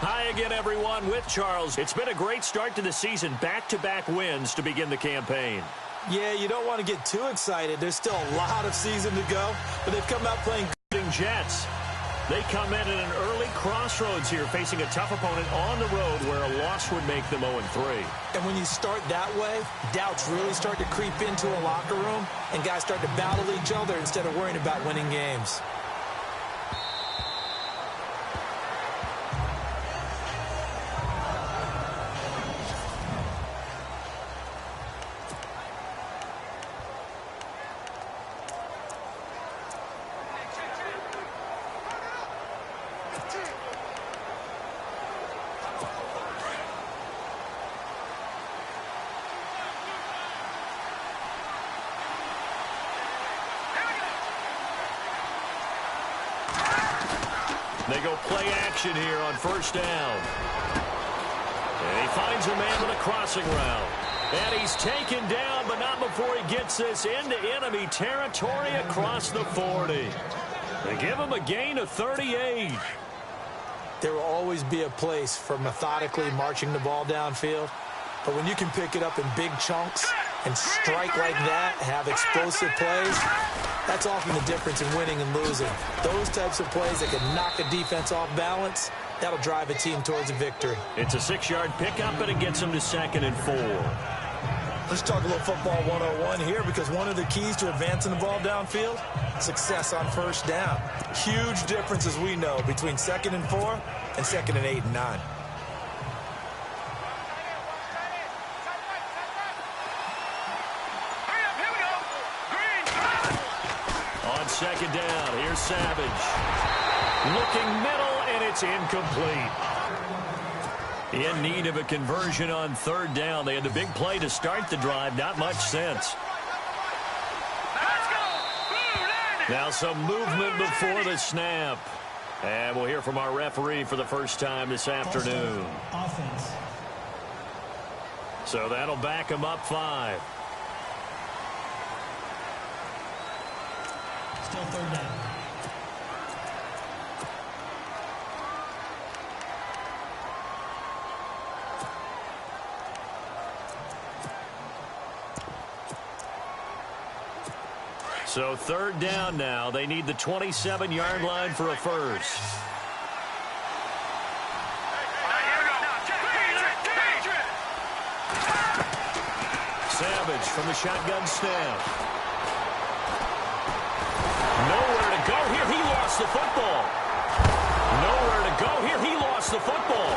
Hi again, everyone, with Charles. It's been a great start to the season. Back-to-back wins to begin the campaign. Yeah, you don't want to get too excited. There's still a lot of season to go, but they've come out playing good. Jets. They come in at an early crossroads here, facing a tough opponent on the road where a loss would make them 0-3. And when you start that way, doubts really start to creep into a locker room, and guys start to battle each other instead of worrying about winning games. They go play action here on first down. And he finds a man with a crossing route. And he's taken down, but not before he gets this into enemy territory across the 40. They give him a gain of 38. There will always be a place for methodically marching the ball downfield. But when you can pick it up in big chunks and strike like that, have explosive plays, that's often the difference in winning and losing. Those types of plays that can knock a defense off balance, that'll drive a team towards a victory. It's a 6-yard pickup, and it gets them to 2nd and 4. Let's talk a little football 101 here, because one of the keys to advancing the ball downfield, success on first down. Huge difference, as we know, between 2nd and 4 and 2nd and 8 and 9. Second down. Here's Savage. Looking middle, and it's incomplete. In need of a conversion on 3rd down. They had the big play to start the drive. Not much sense. Now some movement before the snap. And we'll hear from our referee for the first time this afternoon. Offense. So that'll back him up 5. Still 3rd down. So 3rd down now. They need the 27-yard line for a first. Savage from the shotgun snap. Nowhere to go here. He lost the football. Nowhere to go here. He lost the football.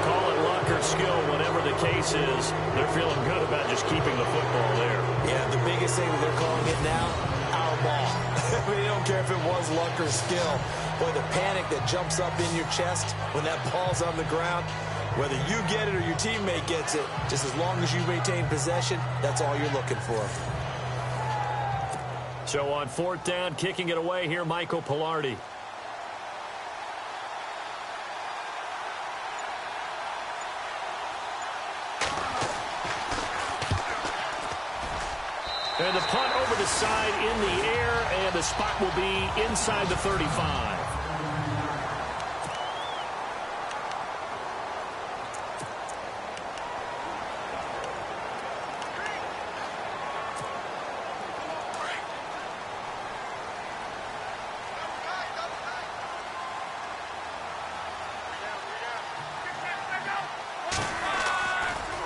Call it luck or skill, whatever the case is. They're feeling good about just keeping the football there. Yeah, the biggest thing that they're calling it now, our ball. I mean, they don't care if it was luck or skill. Boy, the panic that jumps up in your chest when that ball's on the ground, whether you get it or your teammate gets it, just as long as you maintain possession, that's all you're looking for. So on 4th down, kicking it away here, Michael Pilardi. And the punt over the side in the air, and the spot will be inside the 35.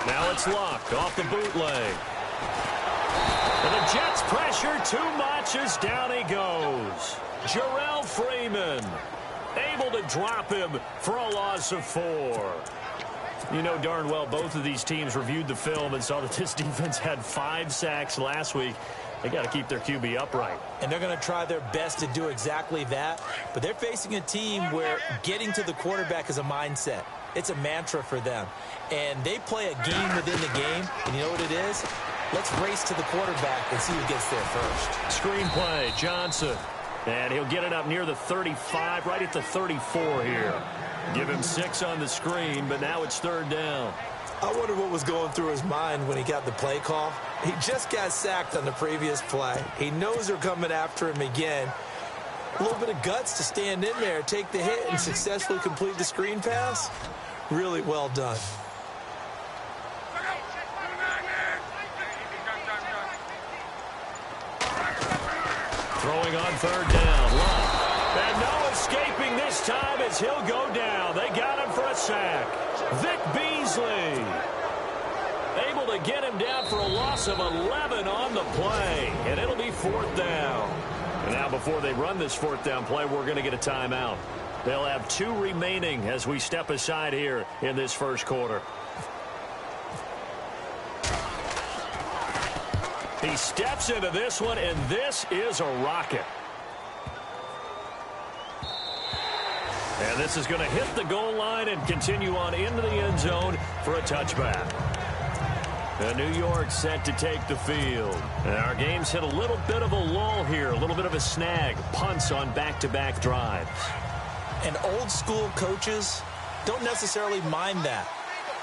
Now it's Luck off the bootleg. And the Jets pressure too much as down he goes. Jarrell Freeman able to drop him for a loss of 4. You know darn well both of these teams reviewed the film and saw that this defense had 5 sacks last week. They got to keep their QB upright. And they're going to try their best to do exactly that. But they're facing a team where getting to the quarterback is a mindset. It's a mantra for them. And they play a game within the game. And you know what it is? Let's race to the quarterback and see who gets there first. Screen play, Johnson. And he'll get it up near the 35, right at the 34 here. Give him 6 on the screen, but now it's 3rd down. I wonder what was going through his mind when he got the play call. He just got sacked on the previous play. He knows they're coming after him again. A little bit of guts to stand in there, take the hit, and successfully complete the screen pass. Really well done. Throwing on third down. Love. And no escaping this time as he'll go down. They got him for a sack. Vic Beasley able to get him down for a loss of 11 on the play. And it'll be fourth down. And now before they run this fourth down play, we're going to get a timeout. They'll have 2 remaining as we step aside here in this first quarter. He steps into this one, and this is a rocket. And this is going to hit the goal line and continue on into the end zone for a touchback. And New York set to take the field. And our game's hit a little bit of a lull here, a little bit of a snag. Punts on back-to-back drives. And old-school coaches don't necessarily mind that.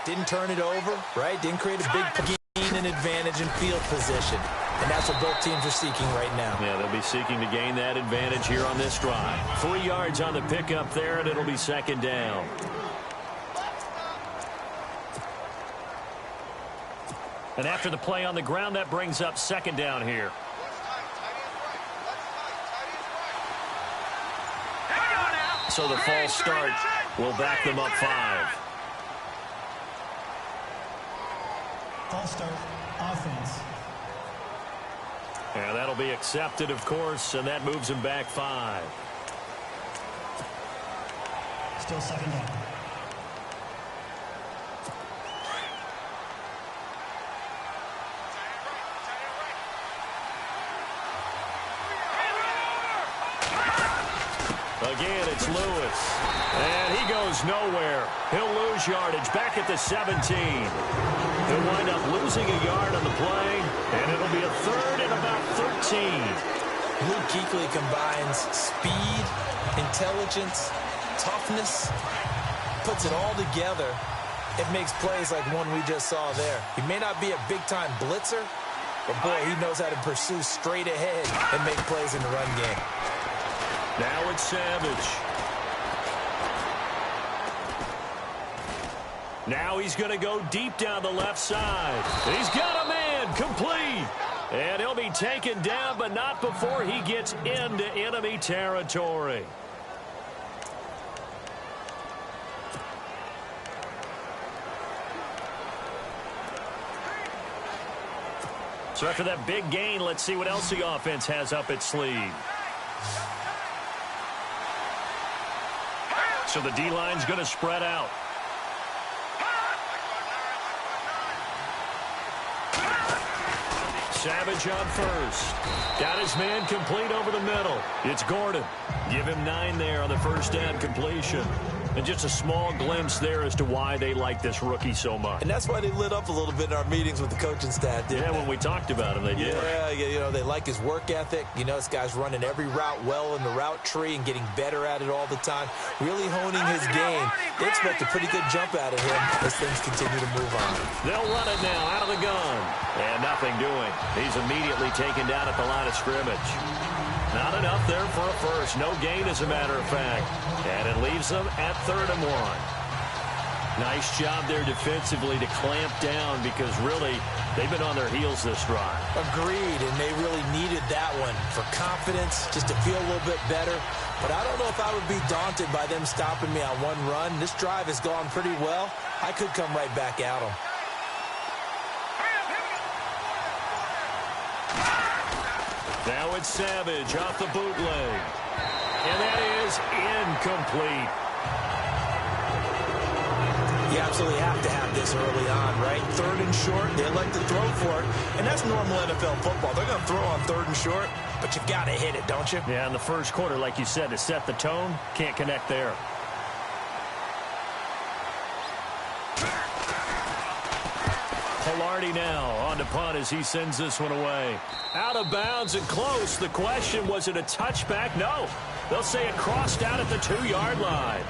Didn't turn it over, right? Didn't create a big gain in advantage in field position. And that's what both teams are seeking right now. Yeah, they'll be seeking to gain that advantage here on this drive. 3 yards on the pickup there, and it'll be second down. And after the play on the ground, that brings up second down here. So the false start will back them up 5. False start, offense. And that'll be accepted, of course, and that moves him back 5. Still second down. Again, it's Lewis. And he goes nowhere. He'll lose yardage back at the 17. He'll wind up losing a yard on the play, and it'll be a third and about 13. Luke Kuechly combines speed, intelligence, toughness, puts it all together. It makes plays like one we just saw there. He may not be a big-time blitzer, but boy, he knows how to pursue straight ahead and make plays in the run game. Now it's Savage. Now he's going to go deep down the left side. He's got a man complete. And he'll be taken down, but not before he gets into enemy territory. So after that big gain, let's see what else the offense has up its sleeve. So the D-line's going to spread out. Savage on first. Got his man complete over the middle. It's Gordon. Give him 9 there on the first down completion. And just a small glimpse there as to why they like this rookie so much. And that's why they lit up a little bit in our meetings with the coaching staff, didn't they? When we talked about him, they did. Yeah, you know, they like his work ethic. You know, this guy's running every route well in the route tree and getting better at it all the time, really honing his game. They expect a pretty good jump out of him as things continue to move on. They'll run it now out of the gun. And nothing doing. He's immediately taken down at the line of scrimmage. Not enough there for a first. No gain, as a matter of fact. And it leaves them at 3rd and 1. Nice job there defensively to clamp down because really they've been on their heels this drive. Agreed, and they really needed that one for confidence, just to feel a little bit better. But I don't know if I would be daunted by them stopping me on one run. This drive has gone pretty well. I could come right back at them. Now it's Savage off the bootleg. And that is incomplete. You absolutely have to have this early on, right? 3rd and short, they like to throw for it. And that's normal NFL football. They're going to throw on 3rd and short, but you've got to hit it, don't you? Yeah, in the first quarter, like you said, to set the tone, can't connect there. Pilardi now on to punt as he sends this one away. Out of bounds and close. The question, was it a touchback? No. They'll say it crossed out at the 2-yard line.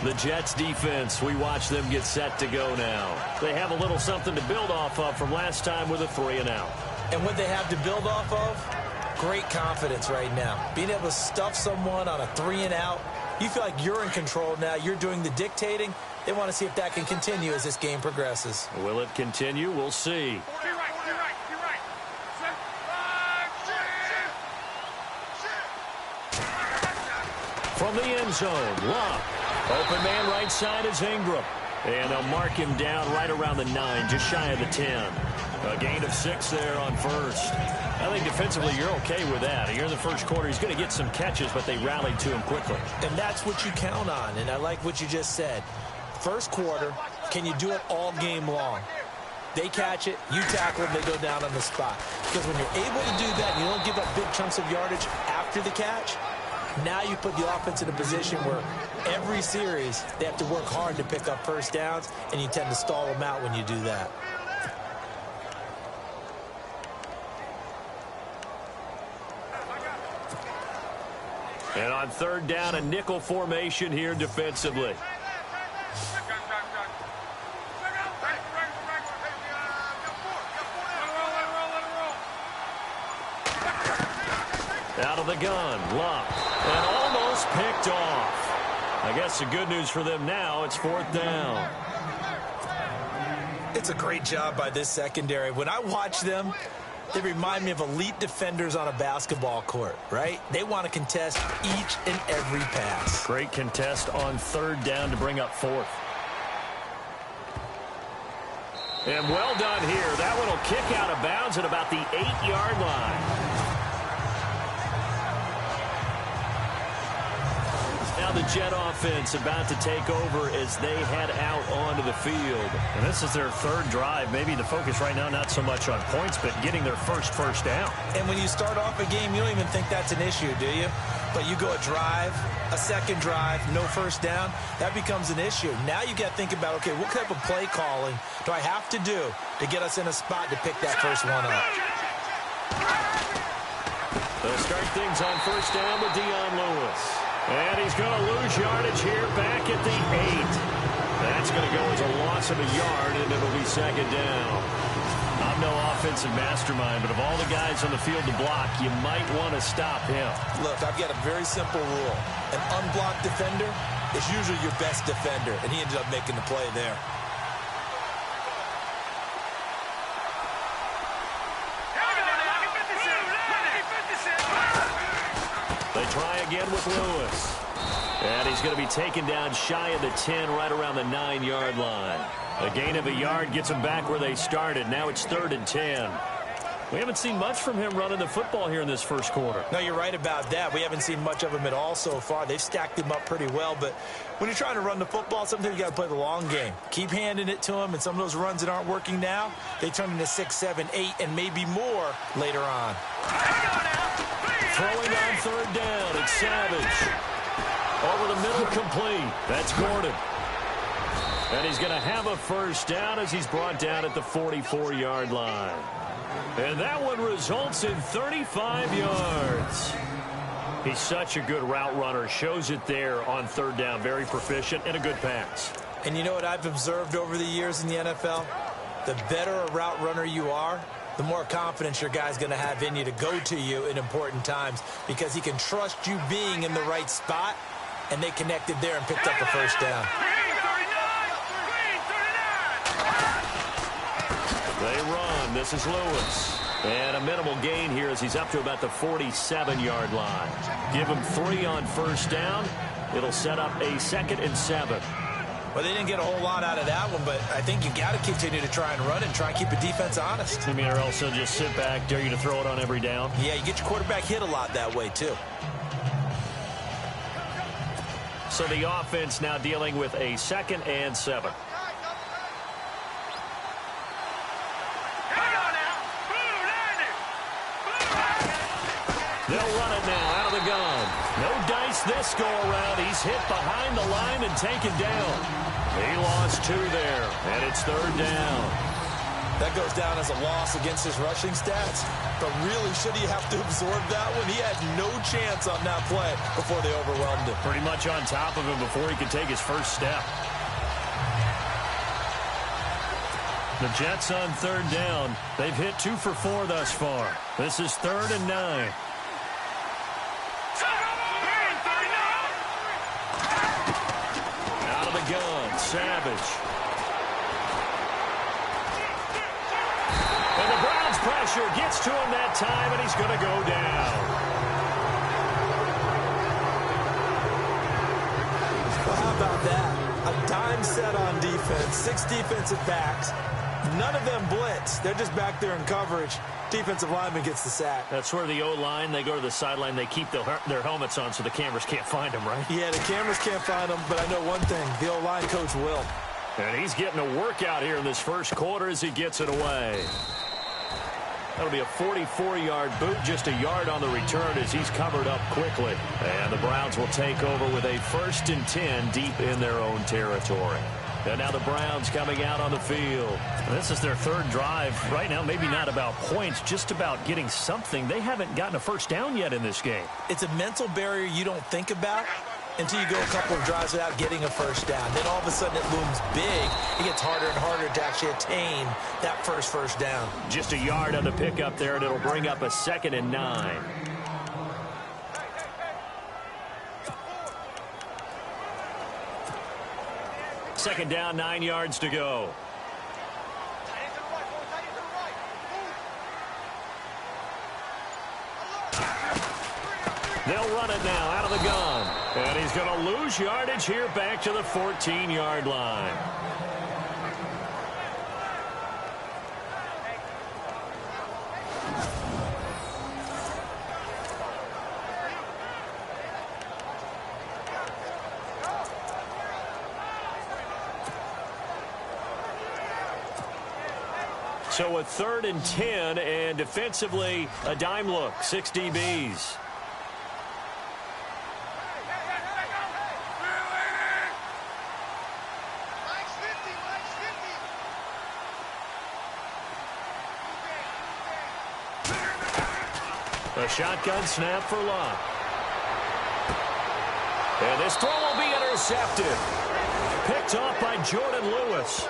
The Jets defense, we watch them get set to go now. They have a little something to build off of from last time with a 3-and-out. And what they have to build off of? Great confidence right now. Being able to stuff someone on a 3-and-out, you feel like you're in control now. You're doing the dictating. They want to see if that can continue as this game progresses. Will it continue? We'll see. From the end zone, Love. Open man right side is Ingram. And they'll mark him down right around the 9, just shy of the 10. A gain of 6 there on first. I think defensively you're okay with that. You're in the first quarter. He's going to get some catches, but they rallied to him quickly. And that's what you count on, and I like what you just said. First quarter, can you do it all game long? They catch it, you tackle them, they go down on the spot. Because when you're able to do that and you don't give up big chunks of yardage after the catch, now you put the offense in a position where every series they have to work hard to pick up first downs, and you tend to stall them out when you do that. And on third down, a nickel formation here defensively. Out of the gun, Love. And almost picked off. I guess the good news for them now, it's 4th down. It's a great job by this secondary. When I watch them, they remind me of elite defenders on a basketball court, right? They want to contest each and every pass. Great contest on third down to bring up 4th. And well done here. That one will kick out of bounds at about the 8-yard line. Now the Jet offense about to take over as they head out onto the field. And this is their third drive. Maybe the focus right now not so much on points, but getting their first down. And when you start off a game, you don't even think that's an issue, do you? But you go a drive, a second drive, no first down, that becomes an issue. Now you got to think about, okay, what type of play calling do I have to do to get us in a spot to pick that first one up? They'll start things on first down with Dion Lewis. And he's going to lose yardage here back at the 8. That's going to go as a loss of a yard, and it'll be second down. I'm no offensive mastermind, but of all the guys on the field to block, you might want to stop him. Look, I've got a very simple rule. An unblocked defender is usually your best defender, and he ended up making the play there. They try again with Lewis. And he's going to be taken down shy of the 10, right around the 9-yard line. A gain of a yard gets them back where they started. Now it's 3rd and 10. We haven't seen much from him running the football here in this first quarter. No, you're right about that. We haven't seen much of him at all so far. They've stacked him up pretty well, but when you're trying to run the football, sometimes you got to play the long game. Keep handing it to him, and some of those runs that aren't working now, they turn into 6, 7, 8, and maybe more later on. Throwing on third down, it's Savage. Over the middle, complete. That's Gordon. And he's going to have a first down as he's brought down at the 44-yard line. And that one results in 35 yards. He's such a good route runner. Shows it there on third down. Very proficient and a good pass. And you know what I've observed over the years in the NFL? The better a route runner you are, the more confidence your guy's going to have in you to go to you in important times, because he can trust you being in the right spot, and they connected there and picked up the first down. They run. This is Lewis. And a minimal gain here as he's up to about the 47-yard line. Give him 3 on first down. It'll set up a 2nd and 7. Well, they didn't get a whole lot out of that one, but I think you got to continue to try and run it and try and keep the defense honest. You mean, or else they'll just sit back, dare you to throw it on every down? Yeah, you get your quarterback hit a lot that way, too. So the offense now dealing with a 2nd and 7. They'll run it now out of the gun. No dice this go around. He's hit behind the line and taken down. He lost 2 there, and it's 3rd down. That goes down as a loss against his rushing stats. But really, should he have to absorb that one? He had no chance on that play before they overwhelmed him. Pretty much on top of him before he could take his first step. The Jets on third down. They've hit 2 for 4 thus far. This is 3rd and 9. Out of the gun, Savage. And the Browns' pressure gets to him that time, and he's going to go down. Well, how about that? A dime set on defense, 6 defensive backs. None of them blitz. They're just back there in coverage. Defensive lineman gets the sack. That's where the O-line, they go to the sideline, they keep their helmets on so the cameras can't find them, right? Yeah, the cameras can't find them, but I know one thing. The O-line coach will. And he's getting a workout here in this first quarter as he gets it away. That'll be a 44-yard boot, just a yard on the return as he's covered up quickly. And the Browns will take over with a 1st and 10 deep in their own territory. And now the Browns coming out on the field. This is their 3rd drive. Right now, maybe not about points, just about getting something. They haven't gotten a first down yet in this game. It's a mental barrier you don't think about until you go a couple of drives without getting a first down. Then all of a sudden it looms big. It gets harder and harder to actually attain that first down. Just a yard on the pickup there, and it'll bring up a 2nd and 9. Second down, 9 yards to go. They'll run it now out of the gun. And he's going to lose yardage here back to the 14-yard line. So a 3rd and 10, and defensively a dime look, 6 DBs. A shotgun snap for Locke. And this throw will be intercepted. Picked off by Jordan Lewis.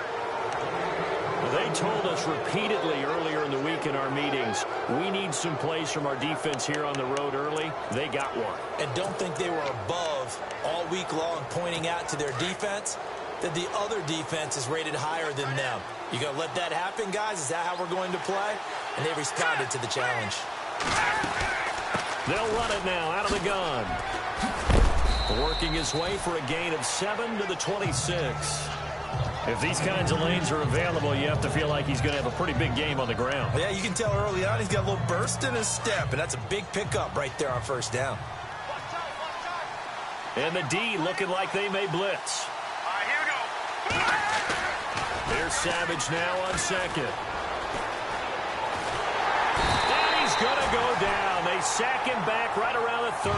They told us repeatedly earlier in the week in our meetings, we need some plays from our defense here on the road early. They got one. And don't think they were above all week long pointing out to their defense that the other defense is rated higher than them. You going to let that happen, guys? Is that how we're going to play? And they responded to the challenge. They'll run it now out of the gun. Working his way for a gain of 7 to the 26. If these kinds of lanes are available, you have to feel like he's going to have a pretty big game on the ground. Yeah, you can tell early on he's got a little burst in his step, and that's a big pickup right there on first down. And the D looking like they may blitz. All right, here we go. Here's Savage now on 2nd. And he's going to go down. They sack him back right around the 30.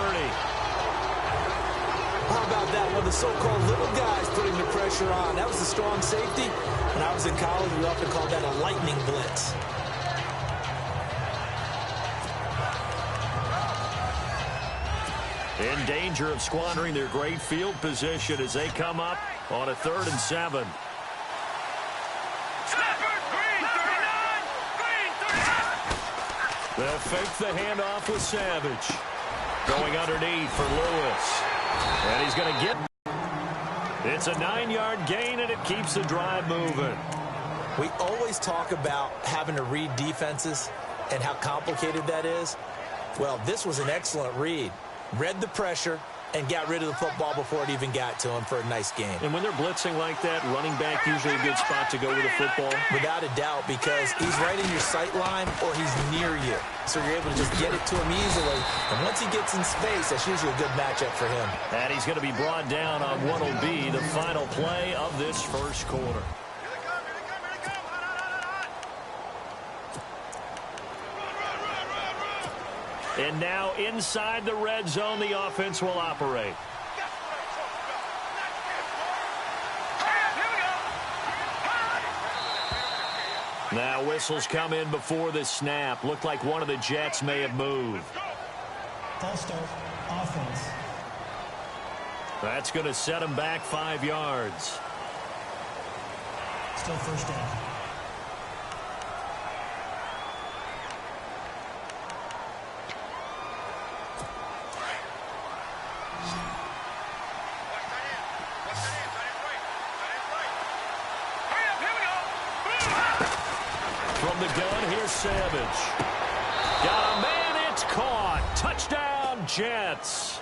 How about that? One of the so-called little guys putting the pressure on. That was a strong safety. When I was in college, we often called that a lightning blitz. In danger of squandering their great field position as they come up on a 3rd and 7. They'll fake the handoff with Savage. Going underneath for Lewis. And he's going to get... It's a 9-yard gain, and it keeps the drive moving. We always talk about having to read defenses and how complicated that is. Well, this was an excellent read. Read the pressure and got rid of the football before it even got to him for a nice game. And when they're blitzing like that, running back usually a good spot to go with the football. Without a doubt, because he's right in your sight line or he's near you. So you're able to just get it to him easily. And once he gets in space, that's usually a good matchup for him. And he's going to be brought down on what will be the final play of this first quarter. And now inside the red zone, the offense will operate. Now whistles come in before the snap. Looked like one of the Jets may have moved. False start, offense. That's going to set him back 5 yards. Still first down. From the gun, here's Savage. Got a man, it's caught. Touchdown, Jets.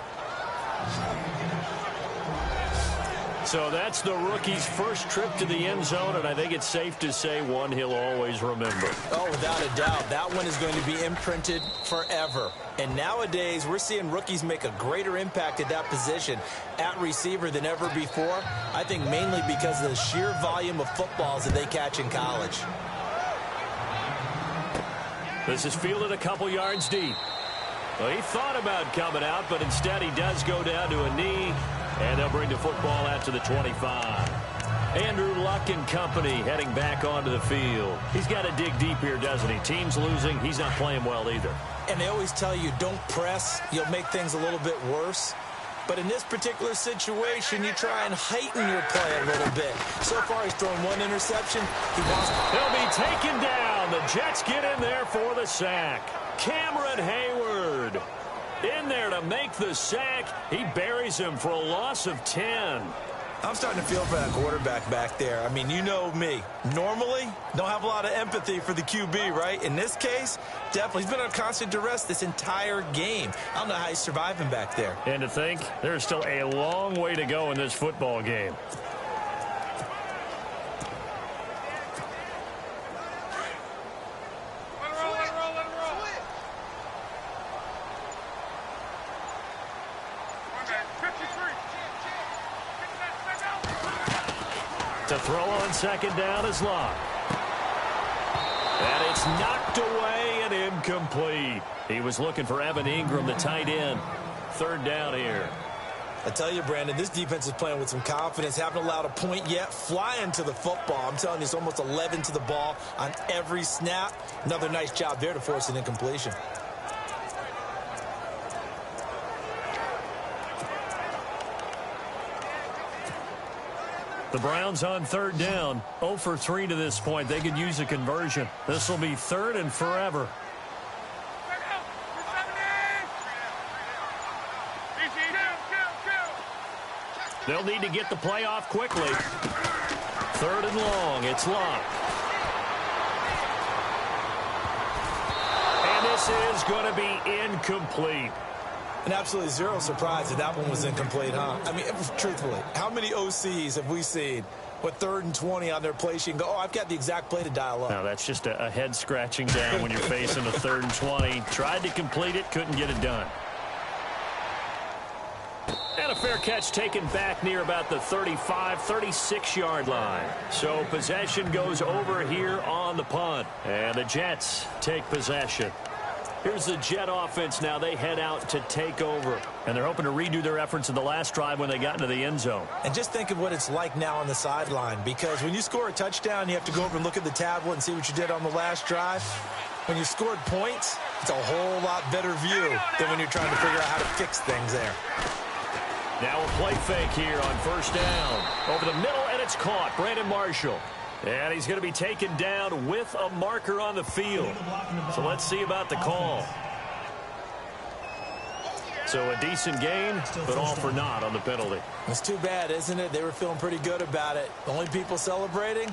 So that's the rookie's first trip to the end zone, and I think it's safe to say one he'll always remember. Oh, without a doubt. That one is going to be imprinted forever. And nowadays, we're seeing rookies make a greater impact at that position at receiver than ever before. I think mainly because of the sheer volume of footballs that they catch in college. This is fielded a couple yards deep. Well, he thought about coming out, but instead he does go down to a knee, and they'll bring the football out to the 25. Andrew Luck and company heading back onto the field. He's got to dig deep here, doesn't he? Team's losing. He's not playing well either. And they always tell you, don't press. You'll make things a little bit worse. But in this particular situation, you try and heighten your play a little bit. So far, he's thrown one interception. He'll be taken down. The Jets get in there for the sack. Cameron Hayward in there to make the sack. He buries him for a loss of 10. I'm starting to feel for that quarterback back there. I mean, you know me. Normally, don't have a lot of empathy for the QB, right? In this case, definitely. He's been on constant duress this entire game. I don't know how he's surviving back there. And to think, there's still a long way to go in this football game. To throw on second down is Locke. And it's knocked away and incomplete. He was looking for Evan Ingram, the tight end. Third down here. I tell you, Brandon, this defense is playing with some confidence. Haven't allowed a point yet. Flying to the football. I'm telling you, it's almost 11 to the ball on every snap. Another nice job there to force an incompletion. The Browns on third down. 0 for 3 to this point. They could use a conversion. This will be third and forever. They'll need to get the play off quickly. Third and long. It's Locke. And this is going to be incomplete. And absolutely zero surprise that that one was incomplete, huh? I mean, truthfully, how many OCs have we seen with 3rd and 20 on their play sheet and go, oh, I've got the exact play to dial up? No, that's just a head scratching down when you're facing a 3rd and 20. Tried to complete it, couldn't get it done. And a fair catch taken back near about the 35, 36-yard line. So possession goes over here on the punt. And the Jets take possession. Here's the Jet offense now. They head out to take over. And they're hoping to redo their efforts in the last drive when they got into the end zone. And just think of what it's like now on the sideline. Because when you score a touchdown, you have to go over and look at the tablet and see what you did on the last drive. When you scored points, it's a whole lot better view than when you're trying to figure out how to fix things there. Now a play fake here on first down. Over the middle, and it's caught. Brandon Marshall. And he's going to be taken down with a marker on the field. So let's see about the call. So a decent gain, but all for naught on the penalty. It's too bad, isn't it? They were feeling pretty good about it. The only people celebrating,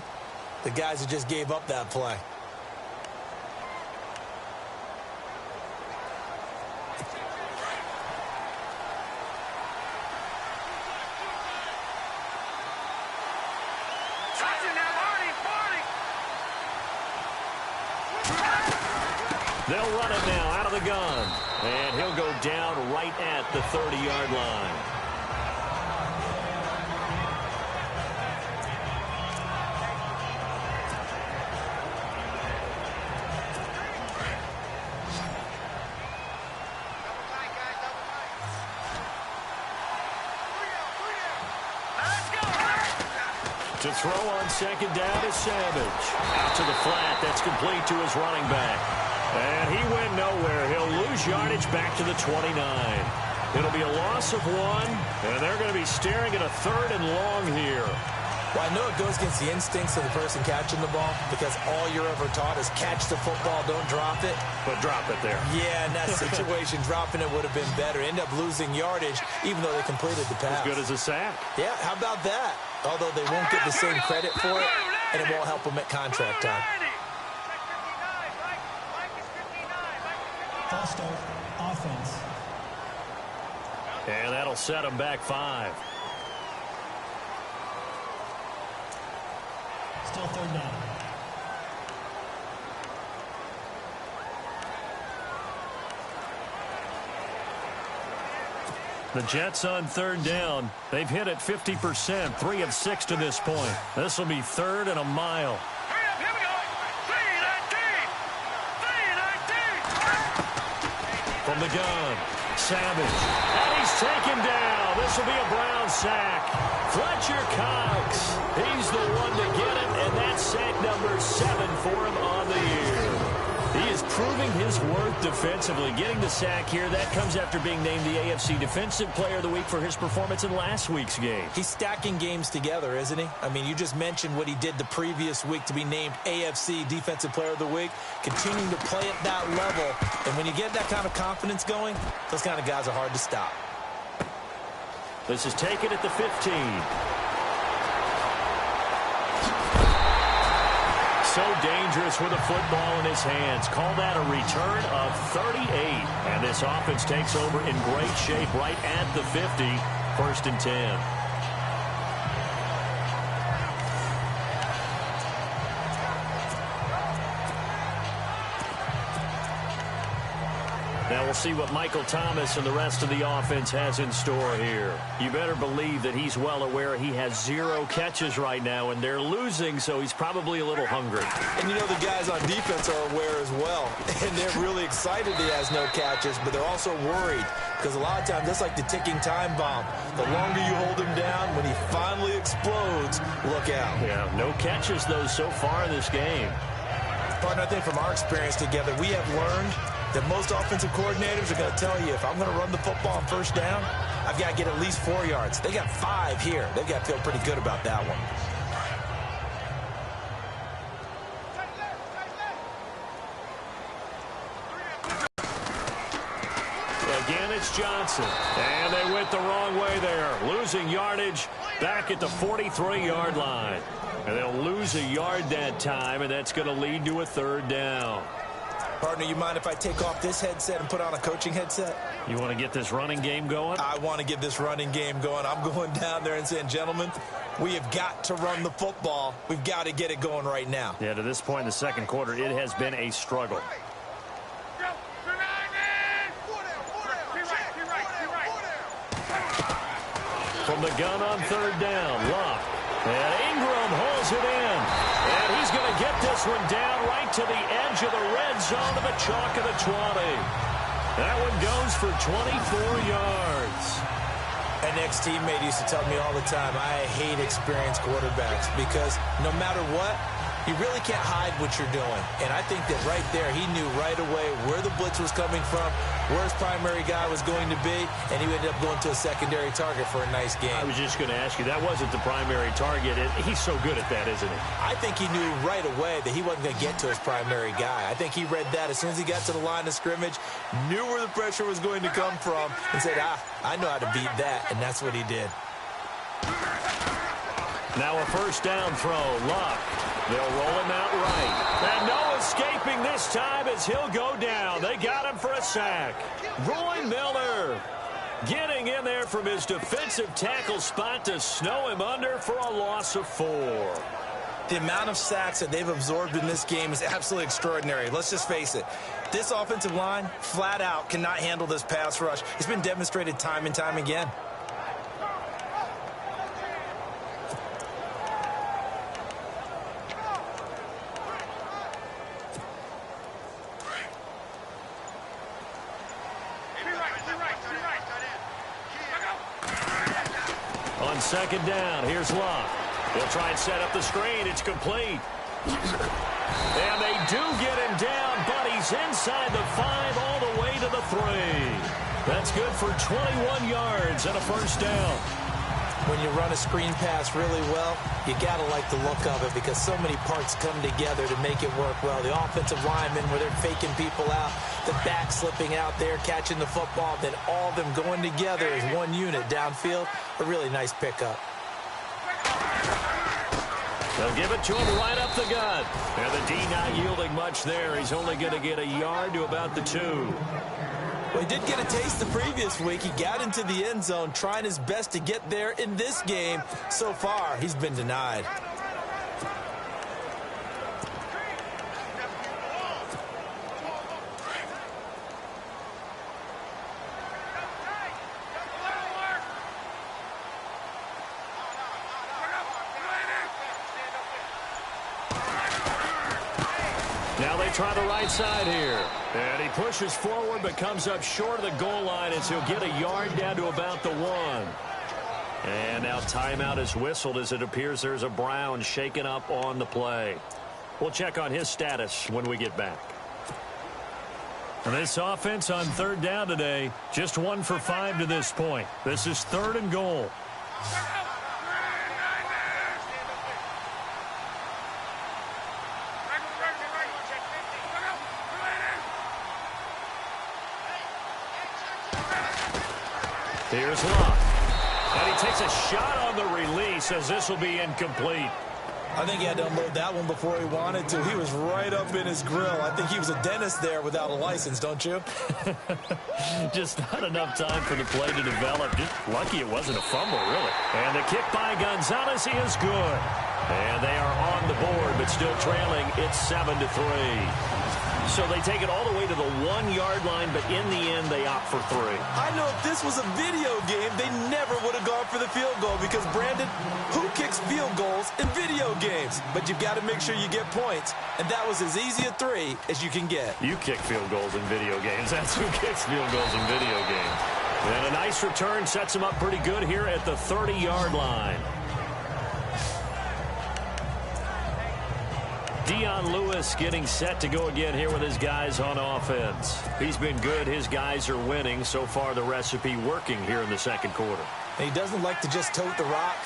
the guys who just gave up that play. They'll run it now out of the gun. And he'll go down right at the 30-yard line. To throw on second down is Savage. Out to the flat. That's complete to his running back. And he went nowhere. He'll lose yardage back to the 29. It'll be a loss of 1, and they're going to be staring at a 3rd and long here. Well, I know it goes against the instincts of the person catching the ball because all you're ever taught is catch the football, don't drop it. But drop it there. Yeah, in that situation, dropping it would have been better. End up losing yardage, even though they completed the pass. As good as a sack. Yeah, how about that? Although they won't get the same credit for it, and it won't help them at contract time. False start, offense. And that'll set them back 5. Still 3rd down. The Jets on 3rd down. They've hit it 50%, 3 of 6 to this point. This will be 3rd and a mile. Here we go. 3-19. From the gun, Savage. And he's taken down. This will be a Brown sack. Fletcher Cox. He's the one to get it, and that's sack number 7 for him on the year. He is proving his worth defensively. Getting the sack here, that comes after being named the AFC Defensive Player of the Week for his performance in last week's game. He's stacking games together, isn't he? I mean, you just mentioned what he did the previous week to be named AFC Defensive Player of the Week. Continuing to play at that level. And when you get that kind of confidence going, those kind of guys are hard to stop. This is taken at the 15. So dangerous with a football in his hands. Call that a return of 38. And this offense takes over in great shape right at the 50. 1st and 10. Now we'll see what Michael Thomas and the rest of the offense has in store here. You better believe that he's well aware he has 0 catches right now, and they're losing, so he's probably a little hungry. And you know the guys on defense are aware as well. And they're really excited he has no catches, but they're also worried. Because a lot of times, that's like the ticking time bomb. The longer you hold him down, when he finally explodes, look out. Yeah, no catches, though, so far in this game. Partner, I think from our experience together, we have learned that most offensive coordinators are going to tell you, if I'm going to run the football on 1st down, I've got to get at least 4 yards. They got 5 here. They've got to feel pretty good about that one. Again, it's Johnson. And they went the wrong way there. Losing yardage back at the 43-yard line. And they'll lose a yard that time, and that's going to lead to a 3rd down. Partner, you mind if I take off this headset and put on a coaching headset? You want to get this running game going? I want to get this running game going. I'm going down there and saying, gentlemen, we have got to run the football. We've got to get it going right now. Yeah, to this point in the 2nd quarter, it has been a struggle. From the gun on 3rd down, Luck. And Ingram holds it in. And he's going to get this one down right to the edge of the red zone to the chalk of the 20. That one goes for 24 yards. An ex-teammate used to tell me all the time, I hate experienced quarterbacks because no matter what, you really can't hide what you're doing. And I think that right there, he knew right away where the blitz was coming from, where his primary guy was going to be, and he ended up going to a secondary target for a nice game. I was just going to ask you, that wasn't the primary target. He's so good at that, isn't he? I think he knew right away that he wasn't going to get to his primary guy. I think he read that as soon as he got to the line of scrimmage, knew where the pressure was going to come from, and said, I know how to beat that, and that's what he did. Now a 1st down throw, Luck. They'll roll him out right. And no escaping this time as he'll go down. They got him for a sack. Roy Miller getting in there from his defensive tackle spot to snow him under for a loss of 4. The amount of sacks that they've absorbed in this game is absolutely extraordinary. Let's just face it. This offensive line, flat out, cannot handle this pass rush. It's been demonstrated time and time again. On 2nd down, here's Luck. He'll try and set up the screen. It's complete. And they do get him down, but he's inside the 5 all the way to the 3. That's good for 21 yards and a first down. When you run a screen pass really well, you got to like the look of it because so many parts come together to make it work well. The offensive linemen, where they're faking people out, the back slipping out there, catching the football, then all of them going together as one unit downfield. A really nice pickup. They'll give it to him right up the gut. And the D not yielding much there. He's only going to get a yard to about the 2. Well, he did get a taste the previous week. He got into the end zone trying his best to get there in this game. So far, he's been denied. Now they try the right side here. And he pushes forward but comes up short of the goal line as he'll get a yard down to about the 1. And now timeout is whistled as it appears there's a Brown shaken up on the play. We'll check on his status when we get back. And this offense on 3rd down today, just 1 for 5 to this point. This is 3rd and goal. Here's Locke. And he takes a shot on the release as this will be incomplete. I think he had to unload that one before he wanted to. He was right up in his grill. I think he was a dentist there without a license, don't you? Just not enough time for the play to develop. Just lucky it wasn't a fumble, really. And the kick by Gonzalez is good. And they are on the board, but still trailing. It's 7-3. So they take it all the way to the 1-yard line, but in the end, they opt for 3. I know if this was a video game, they never would have gone for the field goal because, Brandon, who kicks field goals in video games? But you've got to make sure you get points, and that was as easy a 3 as you can get. You kick field goals in video games. That's who kicks field goals in video games. And a nice return sets him up pretty good here at the 30-yard line. Dion Lewis getting set to go again here with his guys on offense. He's been good. His guys are winning. So far, the recipe working here in the 2nd quarter. And he doesn't like to just tote the rock.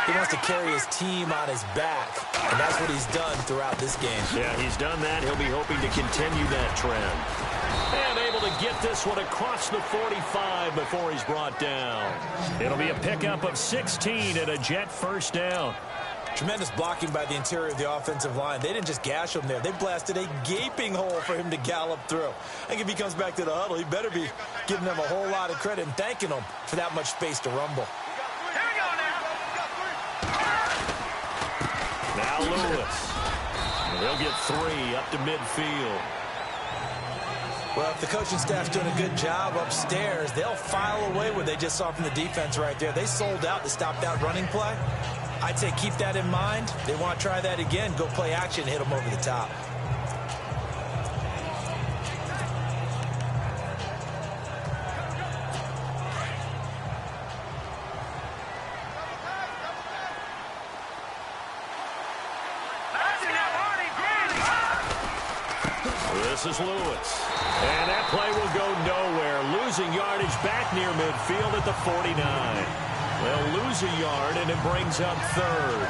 He wants to carry his team on his back. And that's what he's done throughout this game. Yeah, he's done that. He'll be hoping to continue that trend. And able to get this one across the 45 before he's brought down. It'll be a pickup of 16 and a Jet first down. Tremendous blocking by the interior of the offensive line. They didn't just gash him there. They blasted a gaping hole for him to gallop through. I think if he comes back to the huddle, he better be giving them a whole lot of credit and thanking them for that much space to rumble. Now Lewis. They'll get 3 up to midfield. Well, if the coaching staff's doing a good job upstairs, they'll file away what they just saw from the defense right there. They sold out to stop that running play. I'd say keep that in mind. They want to try that again. Go play action, hit them over the top. This is Lewis. And that play will go nowhere. Losing yardage back near midfield at the 49. They'll lose a yard, and it brings up 3rd.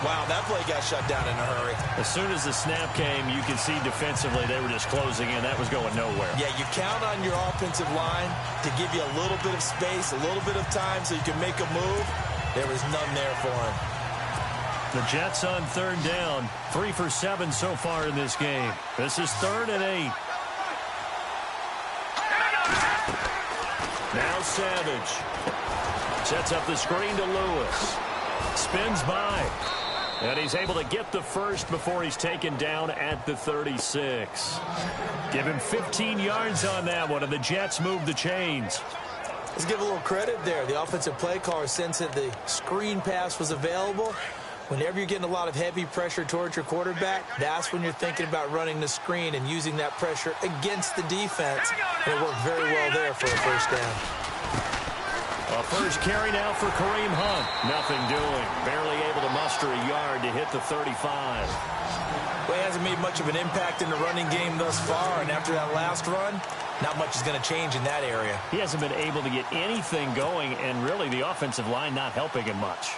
Wow, that play got shut down in a hurry. As soon as the snap came, you could see defensively they were just closing in. That was going nowhere. Yeah, you count on your offensive line to give you a little bit of space, a little bit of time so you can make a move. There was none there for him. The Jets on 3rd down. 3 for 7 so far in this game. This is 3rd and 8. Now Savage. Sets up the screen to Lewis. Spins by. And he's able to get the first before he's taken down at the 36. Give him 15 yards on that one, and the Jets move the chains. Let's give a little credit there. The offensive play caller sensed that the screen pass was available. Whenever you're getting a lot of heavy pressure towards your quarterback, that's when you're thinking about running the screen and using that pressure against the defense. And it worked very well there for a first down. A first carry now for Kareem Hunt. Nothing doing. Barely able to muster a yard to hit the 35. Well, he hasn't made much of an impact in the running game thus far, and after that last run, not much is going to change in that area. He hasn't been able to get anything going, and really the offensive line not helping him much.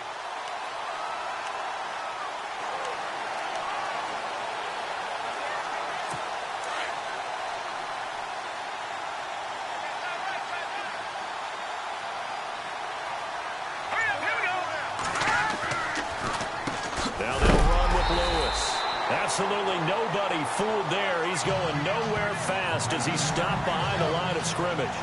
Now they'll run with Lewis. Absolutely nobody fooled there. He's going nowhere fast as he's stopped behind the line of scrimmage.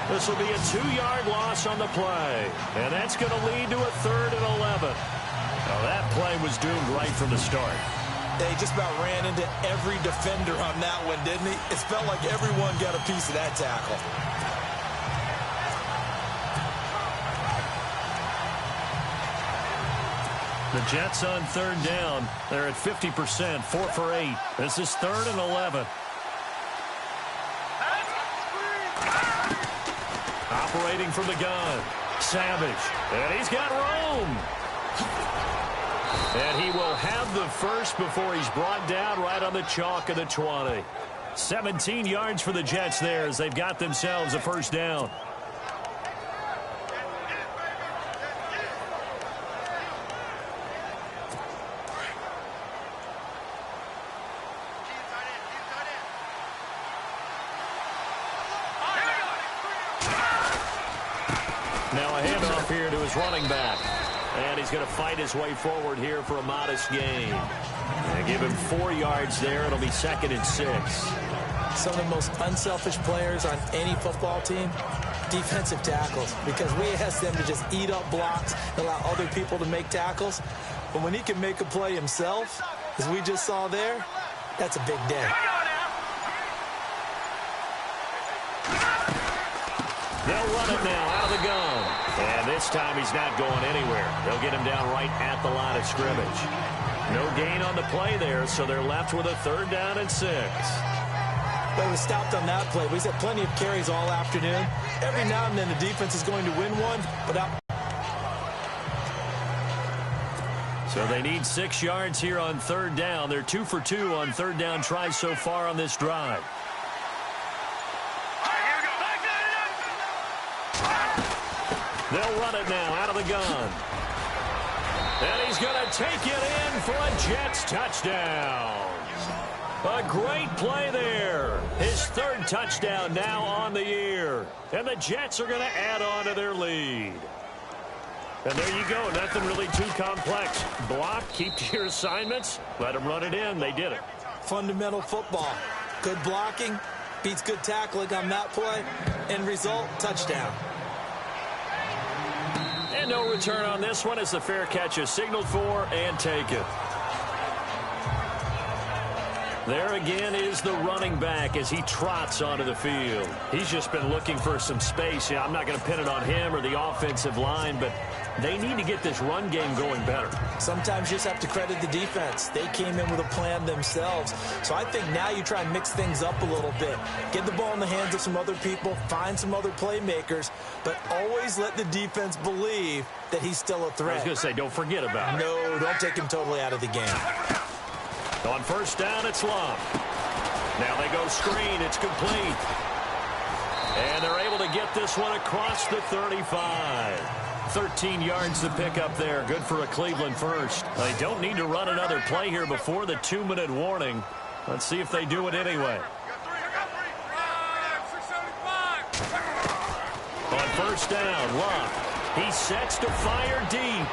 This will be a 2-yard loss on the play, and that's going to lead to a 3rd and 11. Now that play was doomed right from the start. They just about ran into every defender on that one, didn't he? It felt like everyone got a piece of that tackle. The Jets on 3rd down. They're at 50%, 4 for 8. This is 3rd and 11. Operating from the gun. Savage. And he's got room. And he will have the first before he's brought down right on the chalk of the 20. 17 yards for the Jets there as they've got themselves a first down. Now a handoff here to his running back. And he's going to fight his way forward here for a modest gain. And give him 4 yards there. It'll be 2nd and 6. Some of the most unselfish players on any football team, defensive tackles, because we ask them to just eat up blocks and allow other people to make tackles. But when he can make a play himself, as we just saw there, that's a big day. They'll run it now out of the gun. And this time he's not going anywhere. They'll get him down right at the line of scrimmage. No gain on the play there, so they're left with a 3rd down and 6. Well, he was stopped on that play. He's had plenty of carries all afternoon. Every now and then the defense is going to win one, but so they need 6 yards here on 3rd down. They're 2 for 2 on 3rd down tries so far on this drive. They'll run it now out of the gun. And he's going to take it in for a Jets touchdown. A great play there. His 3rd touchdown now on the year. And the Jets are going to add on to their lead. And there you go. Nothing really too complex. Block, keep to your assignments, let them run it in. They did it. Fundamental football. Good blocking beats good tackling on that play. End result, touchdown. And no return on this one as the fair catch is signaled for and taken. There again is the running back as he trots onto the field. He's just been looking for some space. I'm not going to pin it on him or the offensive line, but they need to get this run game going better. Sometimes you just have to credit the defense. They came in with a plan themselves. So I think now you try and mix things up a little bit. Get the ball in the hands of some other people, find some other playmakers, but always let the defense believe that he's still a threat. I was going to say, don't forget about it. No, don't take him totally out of the game. On 1st down, it's Love. Now they go screen. It's complete. And they're able to get this one across the 35. 13 yards to pick up there. Good for a Cleveland first. They don't need to run another play here before the 2-minute warning. Let's see if they do it anyway. On 1st down, Love. He sets to fire deep.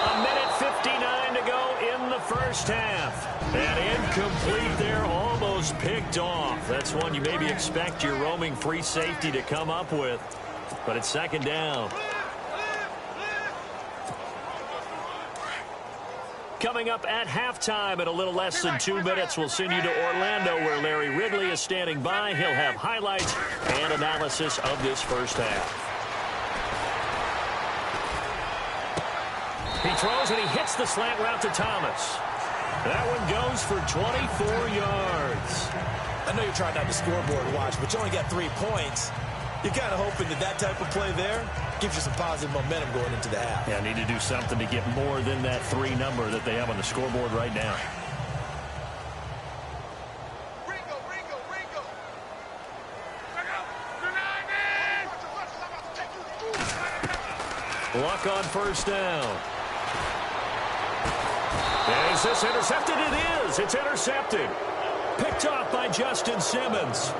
1:59 to go in the first half. And incomplete there, almost picked off. That's one you maybe expect your roaming free safety to come up with. But it's 2nd down. Coming up at halftime in a little less than 2 minutes, we'll send you to Orlando where Larry Ridley is standing by. He'll have highlights and analysis of this first half. He throws and he hits the slant route to Thomas. That one goes for 24 yards. I know you're trying not to scoreboard watch, but you only got 3 points. You're kind of hoping that type of play there gives you some positive momentum going into the half. Yeah, need to do something to get more than that 3 number that they have on the scoreboard right now. Luck on first down. Is this intercepted? It is. It's intercepted. Picked off by Justin Simmons.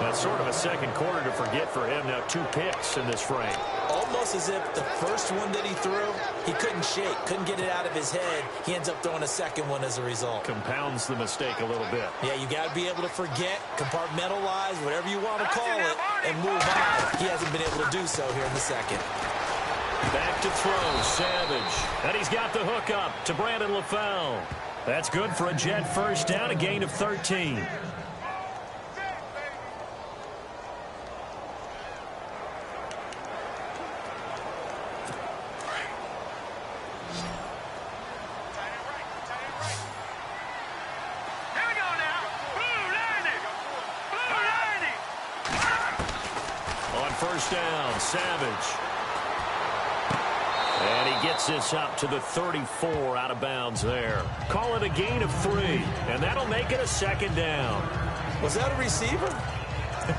That's sort of a second quarter to forget for him. Now 2 picks in this frame. Almost as if the first one that he threw, he couldn't shake, couldn't get it out of his head. He ends up throwing a second one as a result. Compounds the mistake a little bit. Yeah, you got to be able to forget, compartmentalize, whatever you want to call it, and move on. He hasn't been able to do so here in the second. Back to throw, Savage. And he's got the hook up to Brandon LaFell. That's good for a Jet first down, a gain of 13. On first down, Savage. And he gets this up to the 34 out of bounds there. Call it a gain of 3, and that'll make it a second down. Was that a receiver?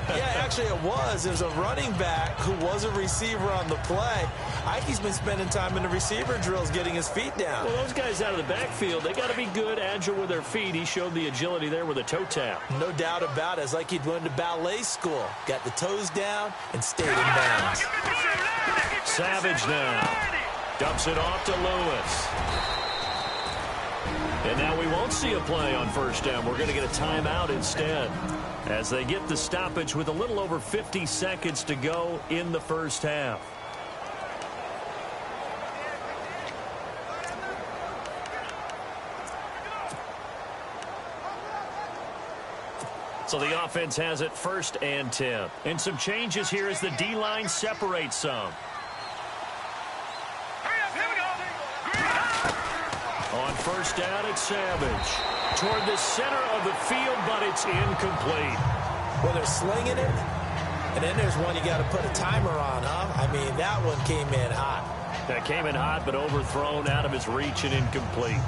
Yeah, actually it was. There's a running back who was a receiver on the play. Ike's been spending time in the receiver drills getting his feet down. Well, those guys out of the backfield, they got to be good, agile with their feet. He showed the agility there with a toe tap. No doubt about it. It's like he'd went to ballet school. Got the toes down and stayed in bounds. Savage now. Dumps it off to Lewis. And now we won't see a play on first down. We're going to get a timeout instead as they get the stoppage with a little over 50 seconds to go in the first half. So the offense has it 1st and 10. And some changes here as the D-line separates some. On first down, it's Savage. Toward the center of the field, but it's incomplete. Well, they're slinging it, and then there's one you got to put a timer on, huh? I mean, that one came in hot. That came in hot, but overthrown, out of his reach and incomplete.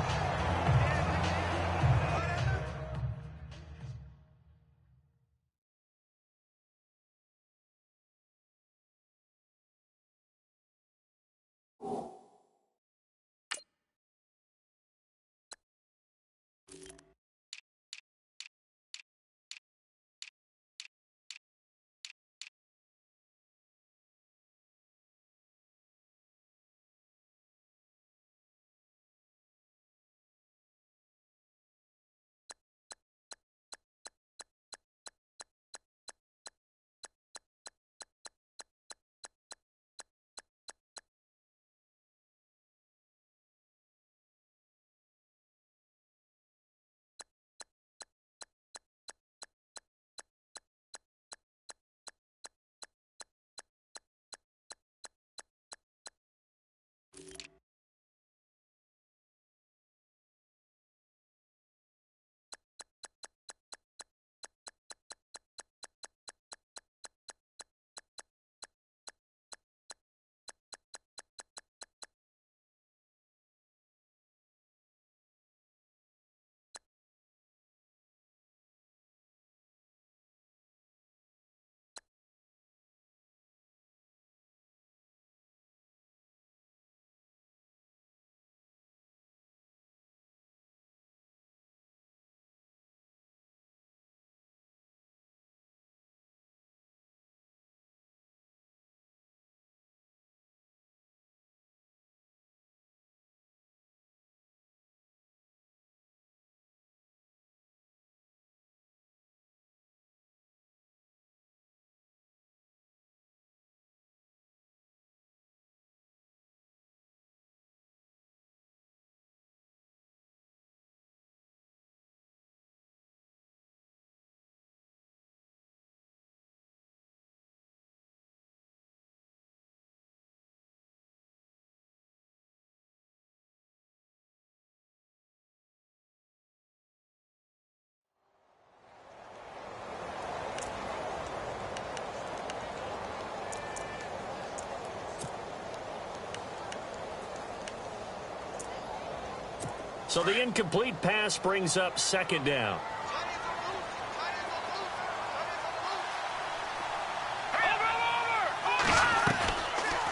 So the incomplete pass brings up second down.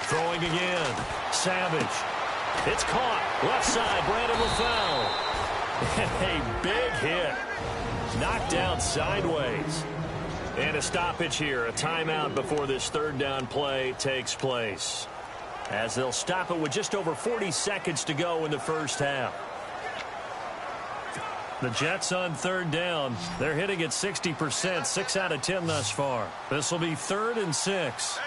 Throwing again. Savage. It's caught. Left side. Brandon LaFell. A big hit. Knocked down sideways. And a stoppage here. A timeout before this third down play takes place, as they'll stop it with just over 40 seconds to go in the first half. The Jets on third down. They're hitting at 60%, 6 out of 10 thus far. This will be 3rd and 6.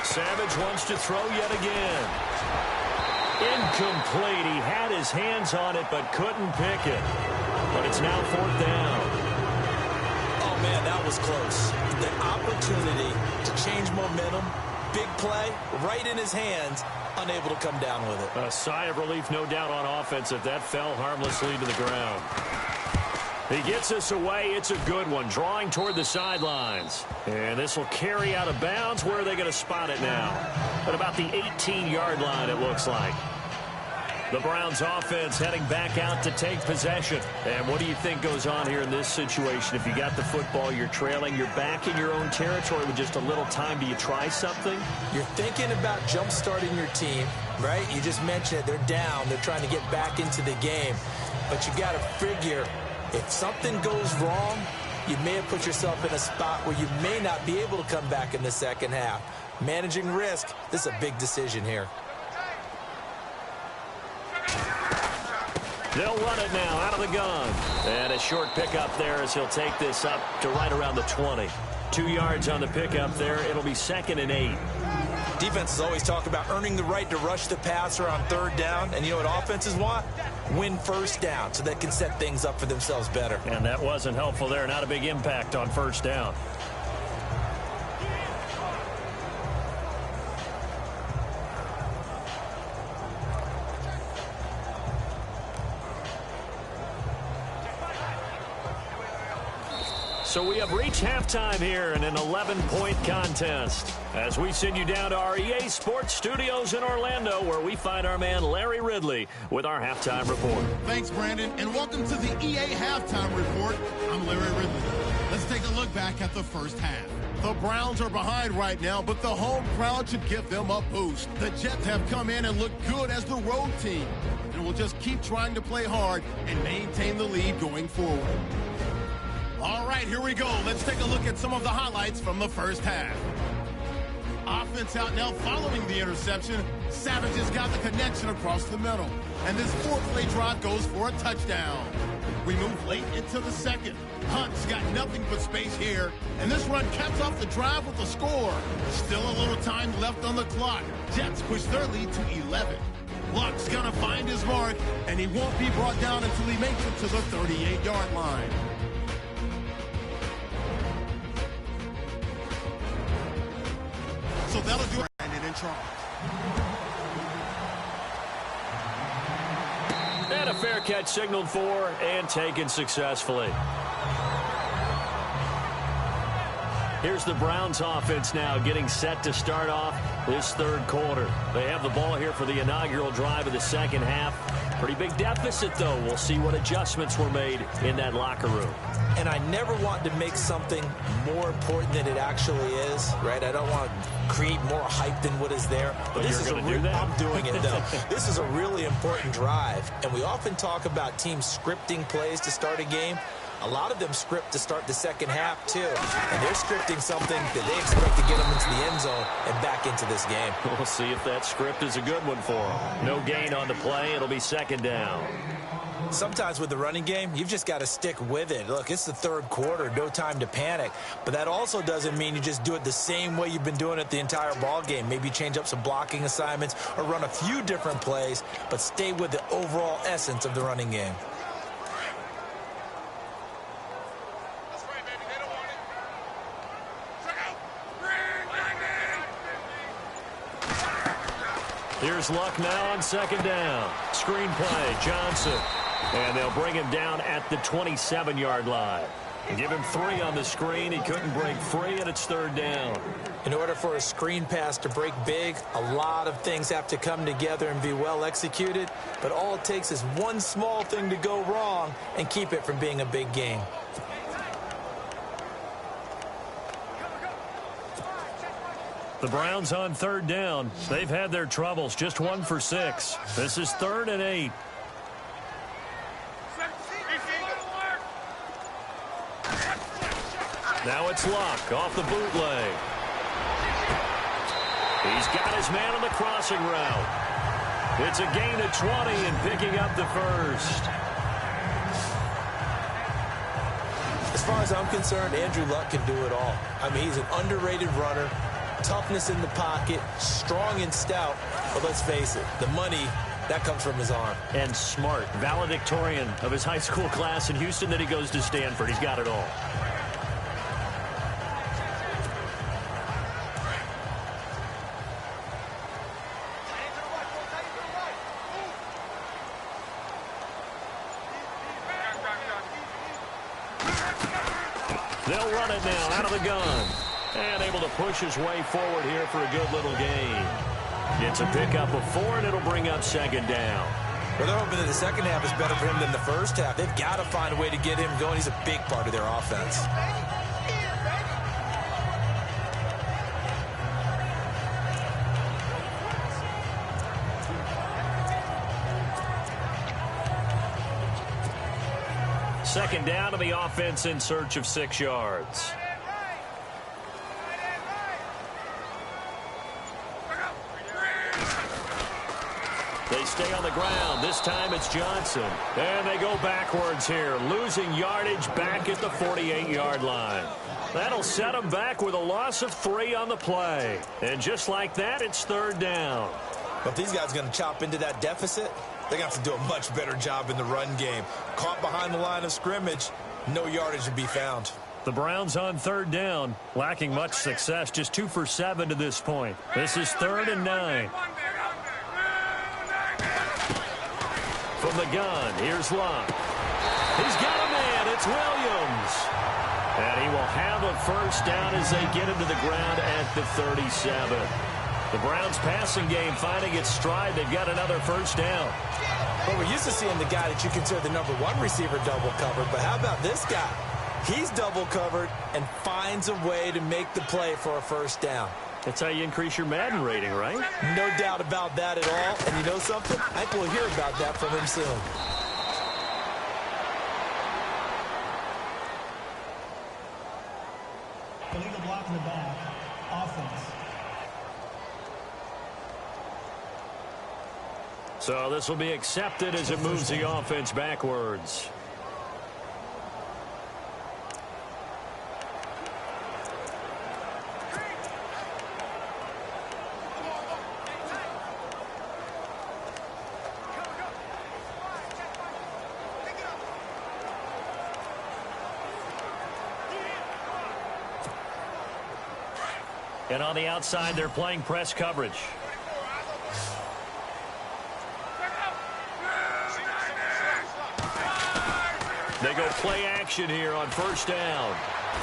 Savage wants to throw yet again. Incomplete. He had his hands on it but couldn't pick it. But it's now 4th down. Oh, man, that was close. The opportunity to change momentum, big play, right in his hands, unable to come down with it. A sigh of relief, no doubt, on offense if that fell harmlessly to the ground. He gets us away. It's a good one, drawing toward the sidelines. And this will carry out of bounds. Where are they going to spot it now? At about the 18-yard line, it looks like. The Browns offense heading back out to take possession. And what do you think goes on here in this situation? If you got the football, you're trailing, you're back in your own territory with just a little time. Do you try something? You're thinking about jump-starting your team, right? You just mentioned it. They're down. They're trying to get back into the game. But you got to figure, if something goes wrong, you may have put yourself in a spot where you may not be able to come back in the second half. Managing risk, this is a big decision here. They'll run it now out of the gun. And a short pickup there as he'll take this up to right around the 20. 2 yards on the pickup there. It'll be 2nd and 8. Defenses always talk about earning the right to rush the passer on third down. And you know what offenses want? Win first down so they can set things up for themselves better. And that wasn't helpful there. Not a big impact on first down. So we have reached halftime here in an 11-point contest as we send you down to our EA Sports Studios in Orlando, where we find our man Larry Ridley with our halftime report. Thanks, Brandon, and welcome to the EA Halftime Report. I'm Larry Ridley. Let's take a look back at the first half. The Browns are behind right now, but the home crowd should give them a boost. The Jets have come in and looked good as the road team, and will just keep trying to play hard and maintain the lead going forward. All right, here we go. Let's take a look at some of the highlights from the first half. Offense out now following the interception. Savage has got the connection across the middle. And this 4-play drive goes for a touchdown. We move late into the second. Hunt's got nothing but space here. And this run caps off the drive with a score. Still a little time left on the clock. Jets push their lead to 11. Luck's going to find his mark, and he won't be brought down until he makes it to the 38-yard line. So that'll do it. Brandon in charge. And a fair catch signaled for and taken successfully. Here's the Browns offense now getting set to start off this third quarter. They have the ball here for the inaugural drive of the second half. Pretty big deficit, though. We'll see what adjustments were made in that locker room. And I never want to make something more important than it actually is, right? I don't want to create more hype than what is there. But this is I'm doing it, though. This is a really important drive. And we often talk about teams scripting plays to start a game. A lot of them script to start the second half, too. And they're scripting something that they expect to get them into the end zone and back into this game. We'll see if that script is a good one for them. No gain on the play. It'll be second down. Sometimes with the running game, you've just got to stick with it. Look, it's the third quarter, no time to panic. But that also doesn't mean you just do it the same way you've been doing it the entire ball game. Maybe change up some blocking assignments or run a few different plays, but stay with the overall essence of the running game. Here's Luck now on second down. Screen play, Johnson. And they'll bring him down at the 27-yard line. Give him 3 on the screen. He couldn't break free, and it's 3rd down. In order for a screen pass to break big, a lot of things have to come together and be well executed, but all it takes is one small thing to go wrong and keep it from being a big game. The Browns on 3rd down. They've had their troubles, just 1 for 6. This is 3rd and 8. Now it's Luck off the bootleg. He's got his man on the crossing route. It's a gain of 20 and picking up the first. As far as I'm concerned, Andrew Luck can do it all. I mean, he's an underrated runner, toughness in the pocket, strong and stout. But let's face it, the money, that comes from his arm. And smart, valedictorian of his high school class in Houston. Then he goes to Stanford. He's got it all. They'll run it now out of the gun. And able to push his way forward here for a good little gain. Gets a pickup of 4, and it'll bring up 2nd down. Well, they're hoping that the second half is better for him than the first half. They've got to find a way to get him going. He's a big part of their offense. Second down to the offense in search of 6 yards. They stay on the ground. This time it's Johnson. And they go backwards here, losing yardage back at the 48-yard line. That'll set them back with a loss of 3 on the play. And just like that, it's 3rd down. But these guys are going to chop into that deficit. They're going to have to do a much better job in the run game. Caught behind the line of scrimmage, no yardage to be found. The Browns on 3rd down, lacking much success, just 2 for 7 to this point. This is 3rd and 9. From the gun, here's Luck. He's got a man, it's Williams. And he will have a first down as they get him to the ground at the 37. The Browns passing game finding its stride. They've got another first down. Well, we're used to seeing the guy that you consider the number 1 receiver double covered, but how about this guy? He's double covered and finds a way to make the play for a first down. That's how you increase your Madden rating, right? No doubt about that at all. And you know something? I think we'll hear about that from him soon. Illegal block in the back. Offense. So this will be accepted as it moves the offense backwards. And on the outside, they're playing press coverage. They go play action here on first down.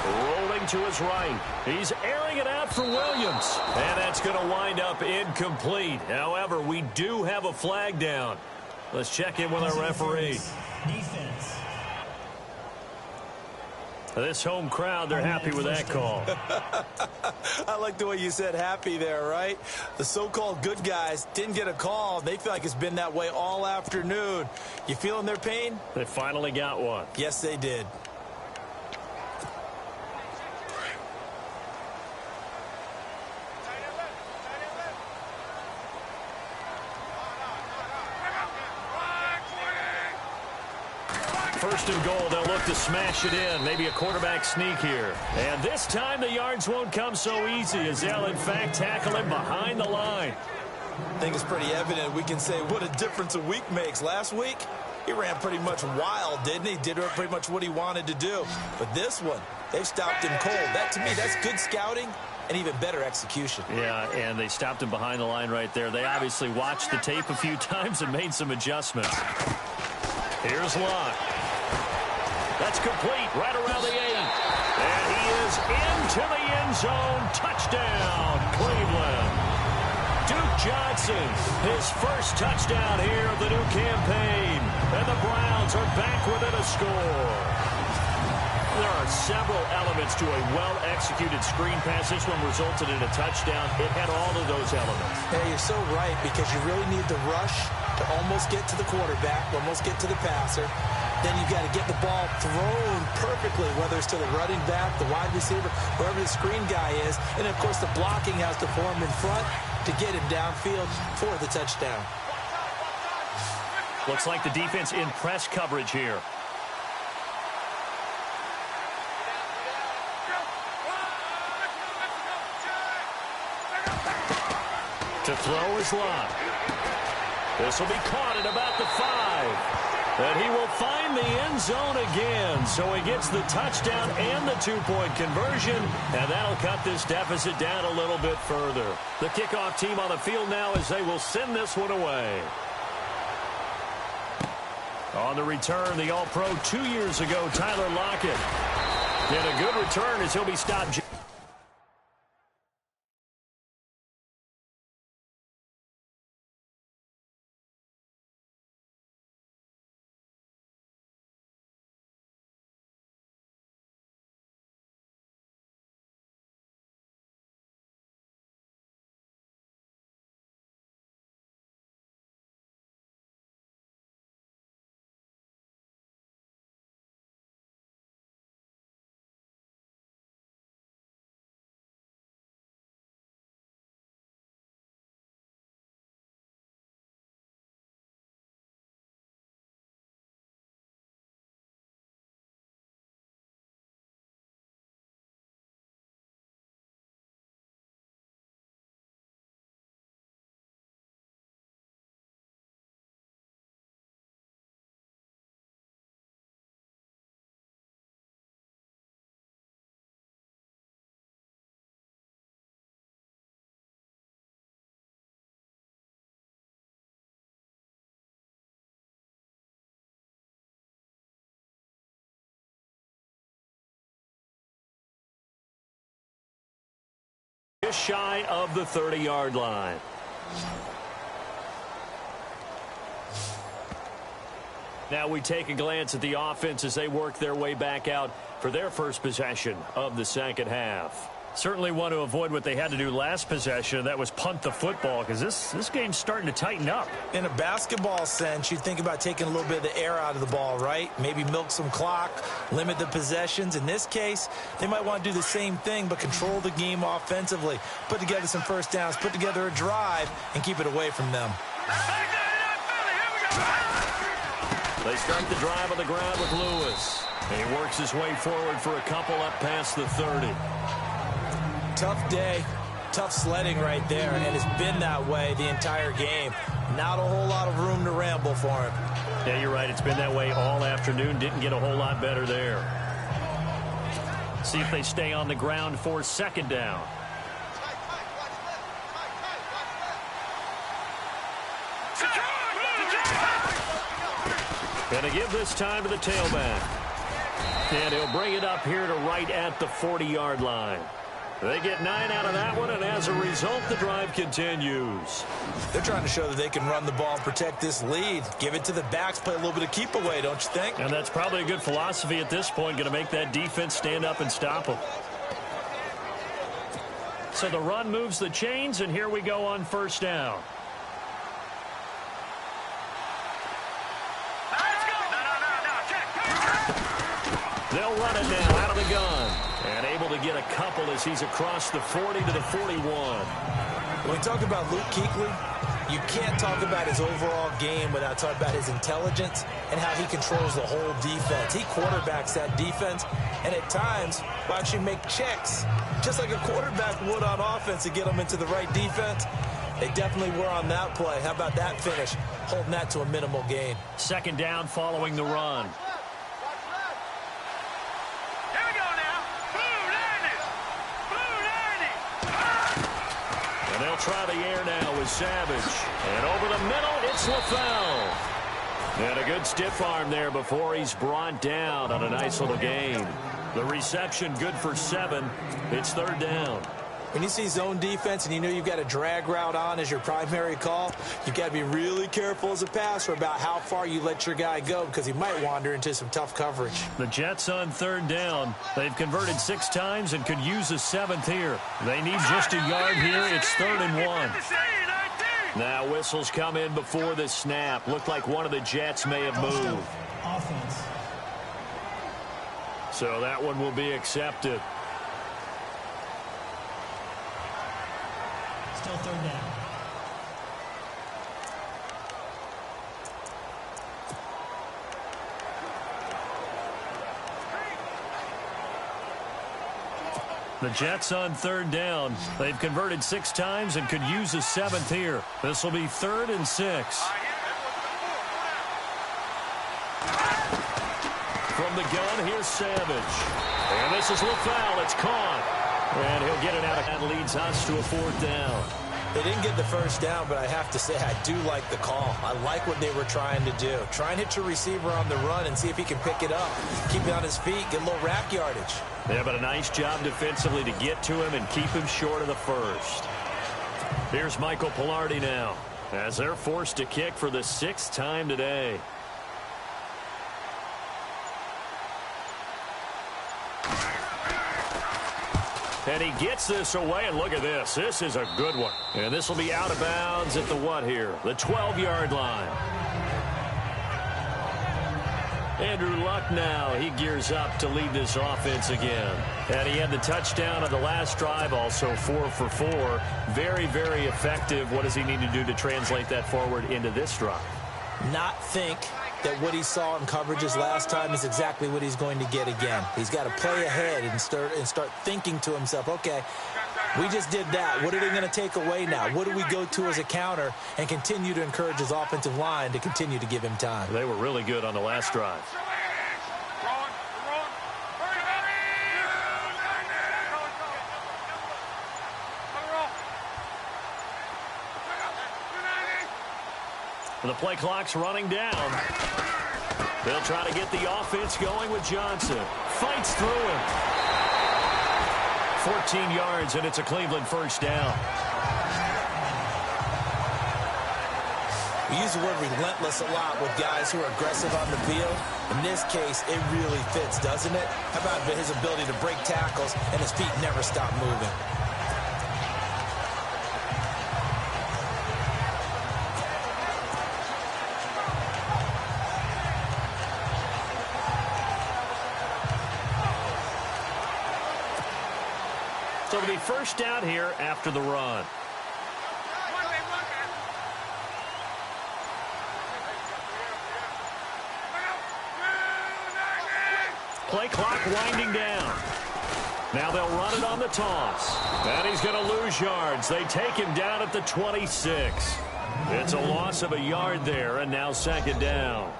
Rolling to his right. He's airing it out for Williams. And that's going to wind up incomplete. However, we do have a flag down. Let's check in with our referee. Defense. This home crowd, they're happy with that call. I like the way you said happy there, right? The so-called good guys didn't get a call. They feel like it's been that way all afternoon. You feeling their pain? They finally got one. Yes, they did. First and goal, they'll look to smash it in. Maybe a quarterback sneak here. And this time the yards won't come so easy as they'll, in fact, tackle him behind the line. I think it's pretty evident. We can say what a difference a week makes. Last week, he ran pretty much wild, didn't he? Did pretty much what he wanted to do. But this one, they've stopped him cold. That, to me, that's good scouting and even better execution. Yeah, and they stopped him behind the line right there. They obviously watched the tape a few times and made some adjustments. Here's Luck. That's complete right around the 8. And he is into the end zone. Touchdown, Cleveland. Duke Johnson, his first touchdown here of the new campaign. And the Browns are back within a score. There are several elements to a well-executed screen pass. This one resulted in a touchdown. It had all of those elements. Yeah, you're so right, because you really need the rush to almost get to the quarterback, almost get to the passer. Then you've got to get the ball thrown perfectly, whether it's to the running back, the wide receiver, wherever the screen guy is. And, of course, the blocking has to form in front to get him downfield for the touchdown. Looks like the defense in press coverage here. To throw is Locke. This will be caught at about the 5. And he will find the end zone again. So he gets the touchdown and the two-point conversion. And that'll cut this deficit down a little bit further. The kickoff team on the field now as they will send this one away. On the return, the All-Pro 2 years ago, Tyler Lockett. And a good return as he'll be stopped. Just shy of the 30-yard line. Now we take a glance at the offense as they work their way back out for their first possession of the second half. Certainly want to avoid what they had to do last possession. That was punt the football, because this game's starting to tighten up. In a basketball sense, you think about taking a little bit of the air out of the ball, right? Maybe milk some clock, limit the possessions. In this case, they might want to do the same thing, but control the game offensively. Put together some first downs, put together a drive, and keep it away from them. They start the drive on the ground with Lewis. And he works his way forward for a couple up past the 30. Tough day, tough sledding right there, and it's been that way the entire game. Not a whole lot of room to ramble for him. Yeah, you're right. It's been that way all afternoon. Didn't get a whole lot better there. See if they stay on the ground for second down. And to give this time to the tailback. And he'll bring it up here to right at the 40-yard line. They get 9 out of that one, and as a result, the drive continues. They're trying to show that they can run the ball and protect this lead. Give it to the backs, play a little bit of keep away, don't you think? And that's probably a good philosophy at this point, going to make that defense stand up and stop them. So the run moves the chains, and here we go on first down. They'll run it now out of the gun. And able to get a couple as he's across the 40 to the 41. When we talk about Luke Kuechly, you can't talk about his overall game without talking about his intelligence and how he controls the whole defense. He quarterbacks that defense, and at times will actually make checks, just like a quarterback would on offense to get them into the right defense. They definitely were on that play. How about that finish? Holding that to a minimal gain. Second down following the run. They'll try the air now with Savage. And over the middle, it's LaFell. And a good stiff arm there before he's brought down on a nice little gain. The reception good for 7. It's 3rd down. When you see zone defense and you know you've got a drag route on as your primary call, you've got to be really careful as a passer about how far you let your guy go because he might wander into some tough coverage. The Jets on 3rd down. They've converted 6 times and could use a 7th here. They need just a yard here. It's 3rd and 1. Now whistles come in before the snap. Looked like one of the Jets may have moved. Offense. So that one will be accepted. Still 3rd down. The Jets on 3rd down. They've converted 6 times and could use a 7th here. This will be 3rd and 6. From the gun, here's Savage. And this is LaFowl. It's caught. And he'll get it out. That leads us to a 4th down. They didn't get the first down, but I have to say I do like the call. I like what they were trying to do. Try and hit your receiver on the run and see if he can pick it up. Keep it on his feet, get a little rack yardage. Yeah, but a nice job defensively to get to him and keep him short of the first. Here's Michael Pilardi now as they're forced to kick for the 6th time today. And he gets this away, and look at this. This is a good one. And this will be out of bounds at the what here? The 12-yard line. Andrew Luck now. He gears up to lead this offense again. And he had the touchdown on the last drive, also 4 for 4. Very, very effective. What does he need to do to translate that forward into this drive? Not think that what he saw in coverages last time is exactly what he's going to get again. He's got to play ahead and start thinking to himself, okay, we just did that. What are they going to take away now? What do we go to as a counter? And continue to encourage his offensive line to continue to give him time. They were really good on the last drive. The play clock's running down. They'll try to get the offense going with Johnson. Fights through him. 14 yards, and it's a Cleveland first down. We use the word relentless a lot with guys who are aggressive on the field. In this case, it really fits, doesn't it? How about his ability to break tackles and his feet never stop moving? So it'll be first down here after the run. Play clock winding down. Now they'll run it on the toss. And he's going to lose yards. They take him down at the 26. It's a loss of a yard there, and now 2nd down.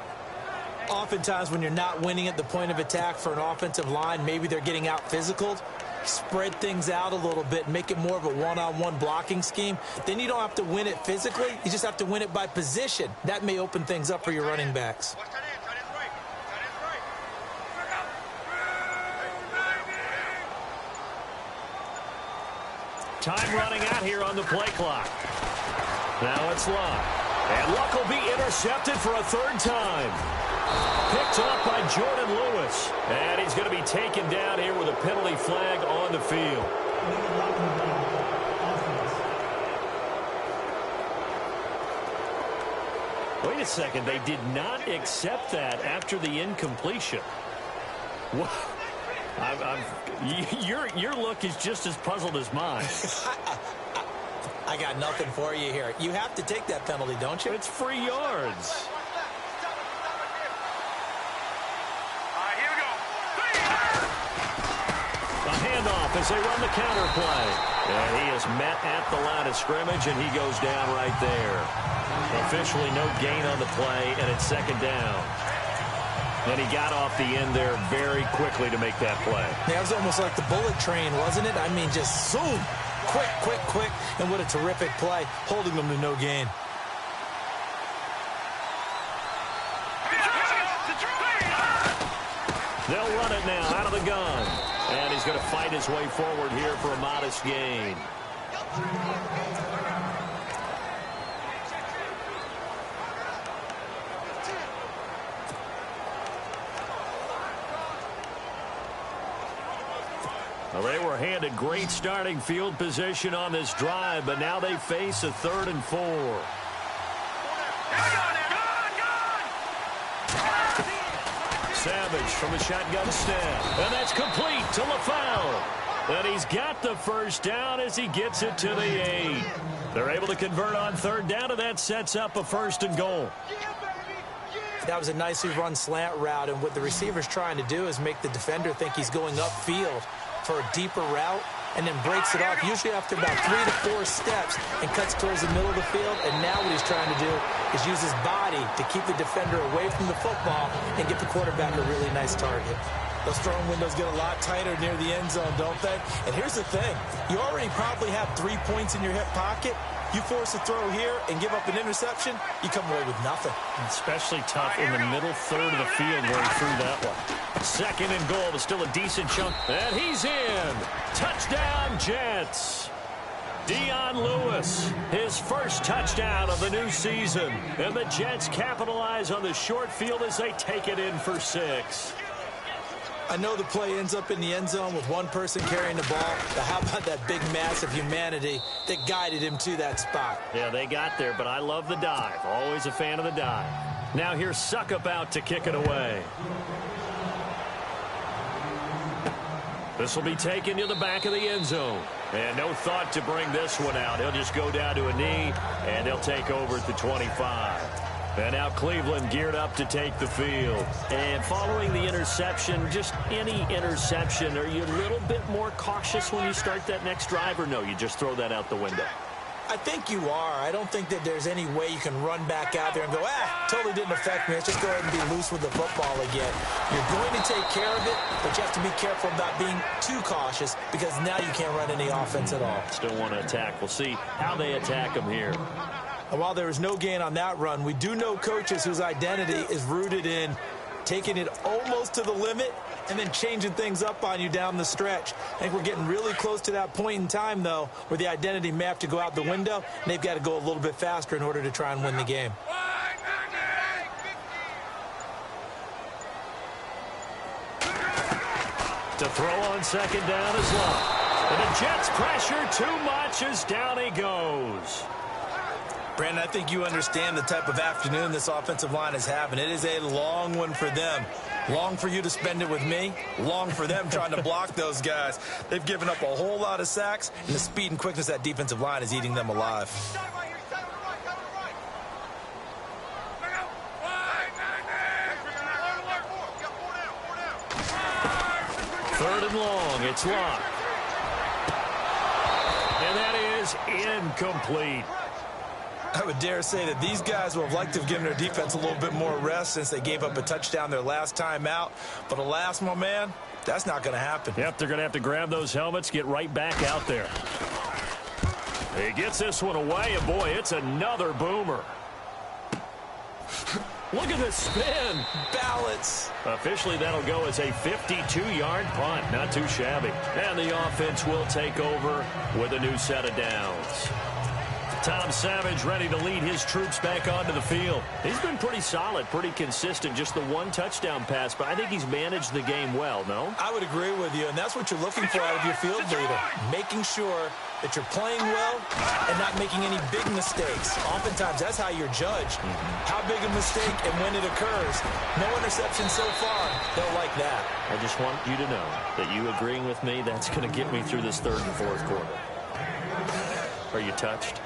Oftentimes when you're not winning at the point of attack for an offensive line, maybe they're getting out physical. Spread things out a little bit, make it more of a one-on-one blocking scheme. Then you don't have to win it physically. You just have to win it by position. That may open things up for your running backs. Time running out here on the play clock. Now it's Luck. And Luck will be intercepted for a 3rd time. Picked up by Jordan Lewis. And he's going to be taken down here with a penalty flag on the field. Wait a second. They did not accept that after the incompletion. What? Your look is just as puzzled as mine. I got nothing for you here. You have to take that penalty, don't you? It's free yards. A handoff as they run the counter play. And he is met at the line of scrimmage, and he goes down right there. Officially no gain on the play, and it's 2nd down. And he got off the end there very quickly to make that play. Yeah, it was almost like the bullet train, wasn't it? I mean, just zoom. Quick, quick, quick. And what a terrific play, holding them to no gain. They'll run it now out of the gun. And he's going to fight his way forward here for a modest gain. Well, they were handed great starting field position on this drive, but now they face a 3rd and 4. Savage from the shotgun snap, and that's complete to LaFell. And he's got the first down as he gets it to the 8. They're able to convert on 3rd down, and that sets up a 1st and goal. That was a nicely run slant route, and what the receiver's trying to do is make the defender think he's going upfield for a deeper route, and then breaks it off, usually after about 3 to 4 steps, and cuts towards the middle of the field. And now what he's trying to do is use his body to keep the defender away from the football and get the quarterback a really nice target. Those throwing windows get a lot tighter near the end zone, don't they? And here's the thing. You already probably have 3 points in your hip pocket. You force a throw here and give up an interception, you come away with nothing. Especially tough in the middle third of the field where he threw that one. 2nd and goal, but still a decent chunk. And he's in. Touchdown, Jets. Dion Lewis, his first touchdown of the new season. And the Jets capitalize on the short field as they take it in for 6. I know the play ends up in the end zone with one person carrying the ball, but how about that big mass of humanity that guided him to that spot? Yeah, they got there, but I love the dive. Always a fan of the dive. Now here's Suckup out to kick it away. This will be taken to the back of the end zone. And no thought to bring this one out. He'll just go down to a knee, and they'll take over at the 25. And now Cleveland geared up to take the field. And following the interception, just any interception, are you a little bit more cautious when you start that next drive, or no, you just throw that out the window? I think you are. I don't think that there's any way you can run back out there and go, totally didn't affect me. Let's just go ahead and be loose with the football again. You're going to take care of it, but you have to be careful about being too cautious because now you can't run any offense at all. Still want to attack. We'll see how they attack them here. And while there was no gain on that run, we do know coaches whose identity is rooted in taking it almost to the limit and then changing things up on you down the stretch. I think we're getting really close to that point in time, though, where the identity may have to go out the window, and they've got to go a little bit faster in order to try and win the game. To throw on 2nd down is Love. And the Jets pressure too much as down he goes. Brandon, I think you understand the type of afternoon this offensive line is having. It is a long one for them. Long for you to spend it with me. Long for them trying to block those guys. They've given up a whole lot of sacks, and the speed and quickness of that defensive line is eating them alive. 3rd and long. It's locked. And that is incomplete. I would dare say that these guys would have liked to have given their defense a little bit more rest since they gave up a touchdown their last time out. But alas, my man, that's not going to happen. Yep, they're going to have to grab those helmets, get right back out there. He gets this one away, and boy, it's another boomer. Look at the spin. Balance. Officially, that'll go as a 52-yard punt. Not too shabby. And the offense will take over with a new set of downs. Tom Savage ready to lead his troops back onto the field. He's been pretty solid, pretty consistent, just the one touchdown pass, but I think he's managed the game well, no? I would agree with you, and that's what you're looking for out of your field leader, making sure that you're playing well and not making any big mistakes. Oftentimes, that's how you're judged. How big a mistake and when it occurs. No interception so far. They'll like that. I just want you to know that you agreeing with me, that's going to get me through this 3rd and 4th quarter. Are you touched?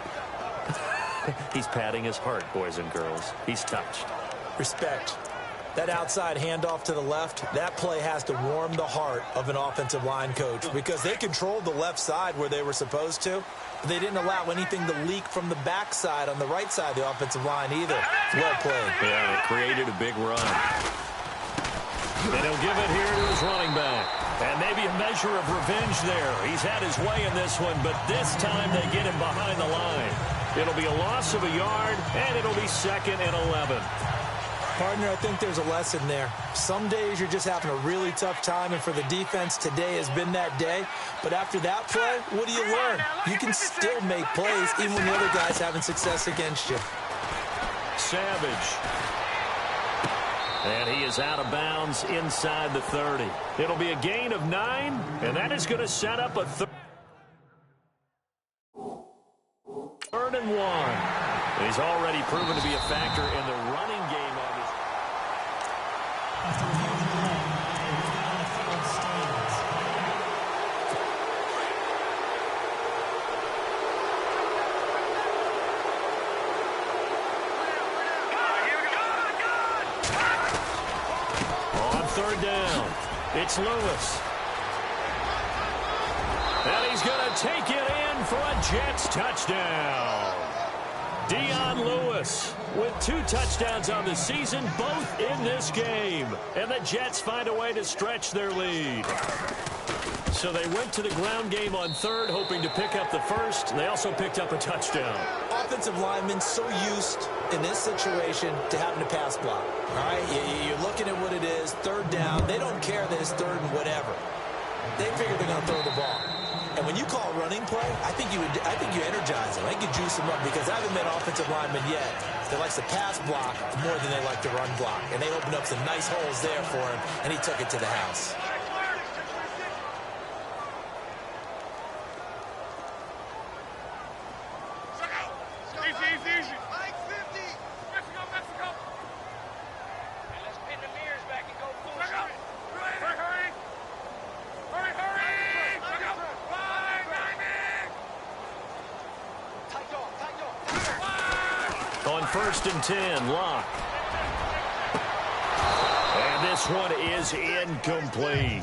He's patting his heart, boys and girls. He's touched. Respect. That outside handoff to the left, that play has to warm the heart of an offensive line coach because they controlled the left side where they were supposed to, but they didn't allow anything to leak from the backside on the right side of the offensive line either. Well played. Yeah, it created a big run. And he'll give it here to his running back. And maybe a measure of revenge there. He's had his way in this one, but this time they get him behind the line. It'll be a loss of a yard, and it'll be 2nd and 11. Partner, I think there's a lesson there. Some days you're just having a really tough time, and for the defense, today has been that day. But after that play, what do you learn? You can still make plays even when the other guy's having success against you. Savage. And he is out of bounds inside the 30. It'll be a gain of 9, and that is going to set up a third and 1. He's already proven to be a factor in the running game on this. After reviewing the play, the on the field stands. On third down, it's Lewis. And he's going to take it in for a Jets touchdown. Dion Lewis with 2 touchdowns on the season, both in this game. And the Jets find a way to stretch their lead. So they went to the ground game on third, hoping to pick up the first. They also picked up a touchdown. Offensive linemen so used in this situation to having to pass block. All right, you're looking at what it is, third down. They don't care that it's third and whatever. They figure they're going to throw the ball. And when you call running play, I think you energize them. I think you juice them up, because I haven't met offensive linemen yet that likes to pass block more than they like to run block. And they opened up some nice holes there for him, and he took it to the house. Easy. Mike 50. Mexico. Hey, let's pin the mirrors back and go full strength. Hurry. On first and 10, Locke. And this one is incomplete.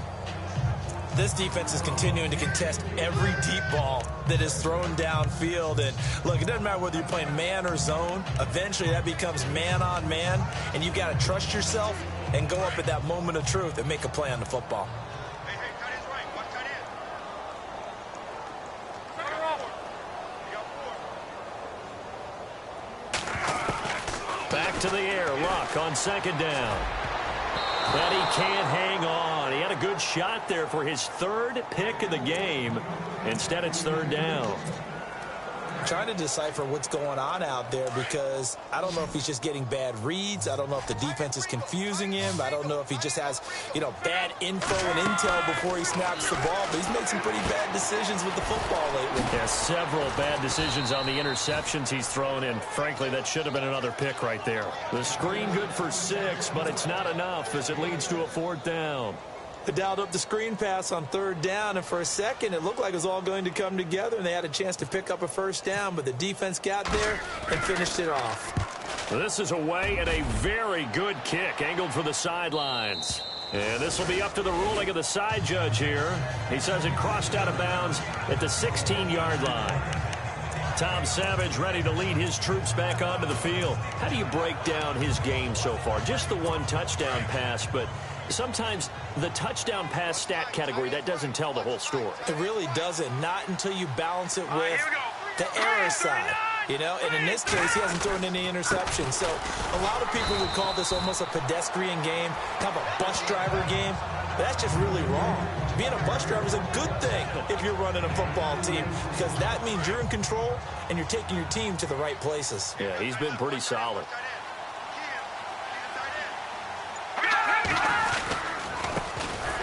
This defense is continuing to contest every deep ball that is thrown downfield. And look, it doesn't matter whether you're playing man or zone. Eventually that becomes man on man, and you've got to trust yourself and go up at that moment of truth and make a play on the football. Hey, cut his right. Watch cut in. Back to the air, Luck on second down. And he can't hang on. He had a good shot there for his 3rd pick of the game. Instead, it's third down. Trying to decipher what's going on out there, because I don't know if he's just getting bad reads. I don't know if the defense is confusing him. I don't know if he just has, bad info and intel before he snaps the ball. But he's made some pretty bad decisions with the football lately. Yeah, several bad decisions on the interceptions he's thrown in. Frankly, that should have been another pick right there. The screen good for 6, but it's not enough as it leads to a 4th down. They dialed up the screen pass on third down, and for a second it looked like it was all going to come together, and they had a chance to pick up a first down, but the defense got there and finished it off. This is away, and a very good kick angled for the sidelines. And this will be up to the ruling of the side judge here. He says it crossed out of bounds at the 16-yard line. Tom Savage ready to lead his troops back onto the field. How do you break down his game so far? Just the 1 touchdown pass, but sometimes the touchdown pass stat category, that doesn't tell the whole story. It really doesn't. Not until you balance it with the error side. And in this case, he hasn't thrown any interceptions. So a lot of people would call this almost a pedestrian game, kind of a bus driver game. But that's just really wrong. Being a bus driver is a good thing if you're running a football team, because that means you're in control and you're taking your team to the right places. Yeah, he's been pretty solid.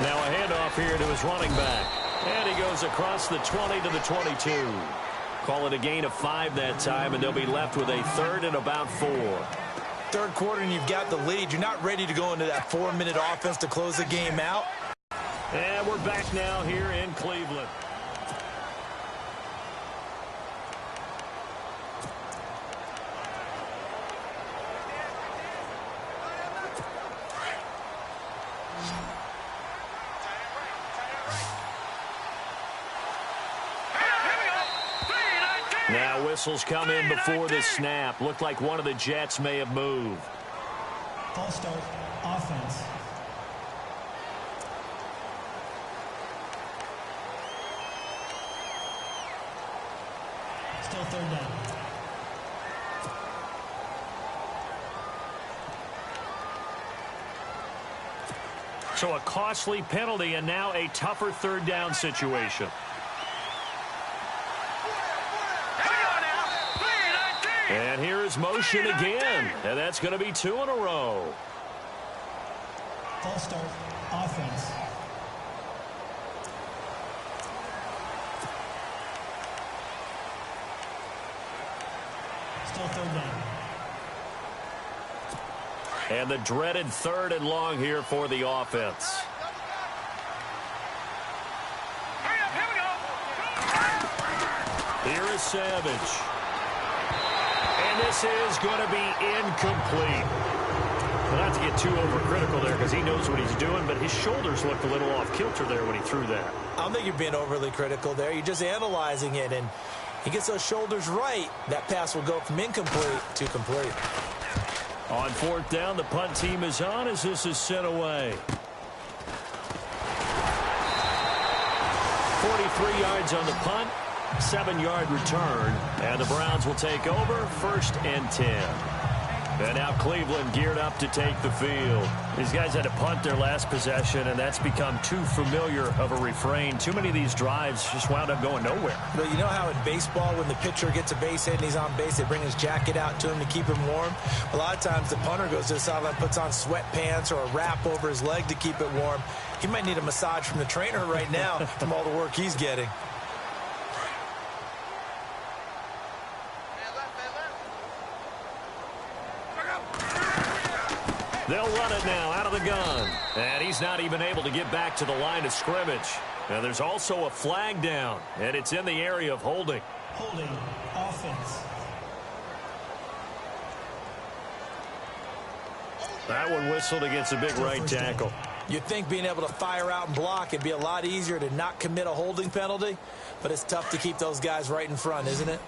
Now a handoff here to his running back. And he goes across the 20 to the 22. Call it a gain of 5 that time, and they'll be left with a 3rd and about 4. Third quarter, and you've got the lead. You're not ready to go into that 4-minute offense to close the game out. And we're back now here in Cleveland. Now whistles come in before the snap. Looked like one of the Jets may have moved. False start, offense. Still third down. So a costly penalty and now a tougher third down situation. And here is motion again, and that's going to be 2 in a row. False start, offense. Still third down. And the dreaded 3rd and long here for the offense. Here is Savage. And this is going to be incomplete. Well, not to get too overcritical there because he knows what he's doing, but his shoulders looked a little off kilter there when he threw that. I don't think you're being overly critical there. You're just analyzing it, and he gets those shoulders right. That pass will go from incomplete to complete. On 4th down, the punt team is on as this is sent away. 43 yards on the punt, 7-yard return, and the Browns will take over 1st and 10. And now Cleveland geared up to take the field. These guys had to punt their last possession, and that's become too familiar of a refrain. Too many of these drives just wound up going nowhere. But you know how in baseball, when the pitcher gets a base hit and he's on base, they bring his jacket out to him to keep him warm? A lot of times the punter goes to the sideline, puts on sweatpants or a wrap over his leg to keep it warm. He might need a massage from the trainer right now from all the work he's getting. They'll run it now out of the gun. And he's not even able to get back to the line of scrimmage. And there's also a flag down, and it's in the area of holding. Holding, offense. That one whistled against a big right tackle. You'd think being able to fire out and block it'd be a lot easier to not commit a holding penalty, but it's tough to keep those guys right in front, isn't it?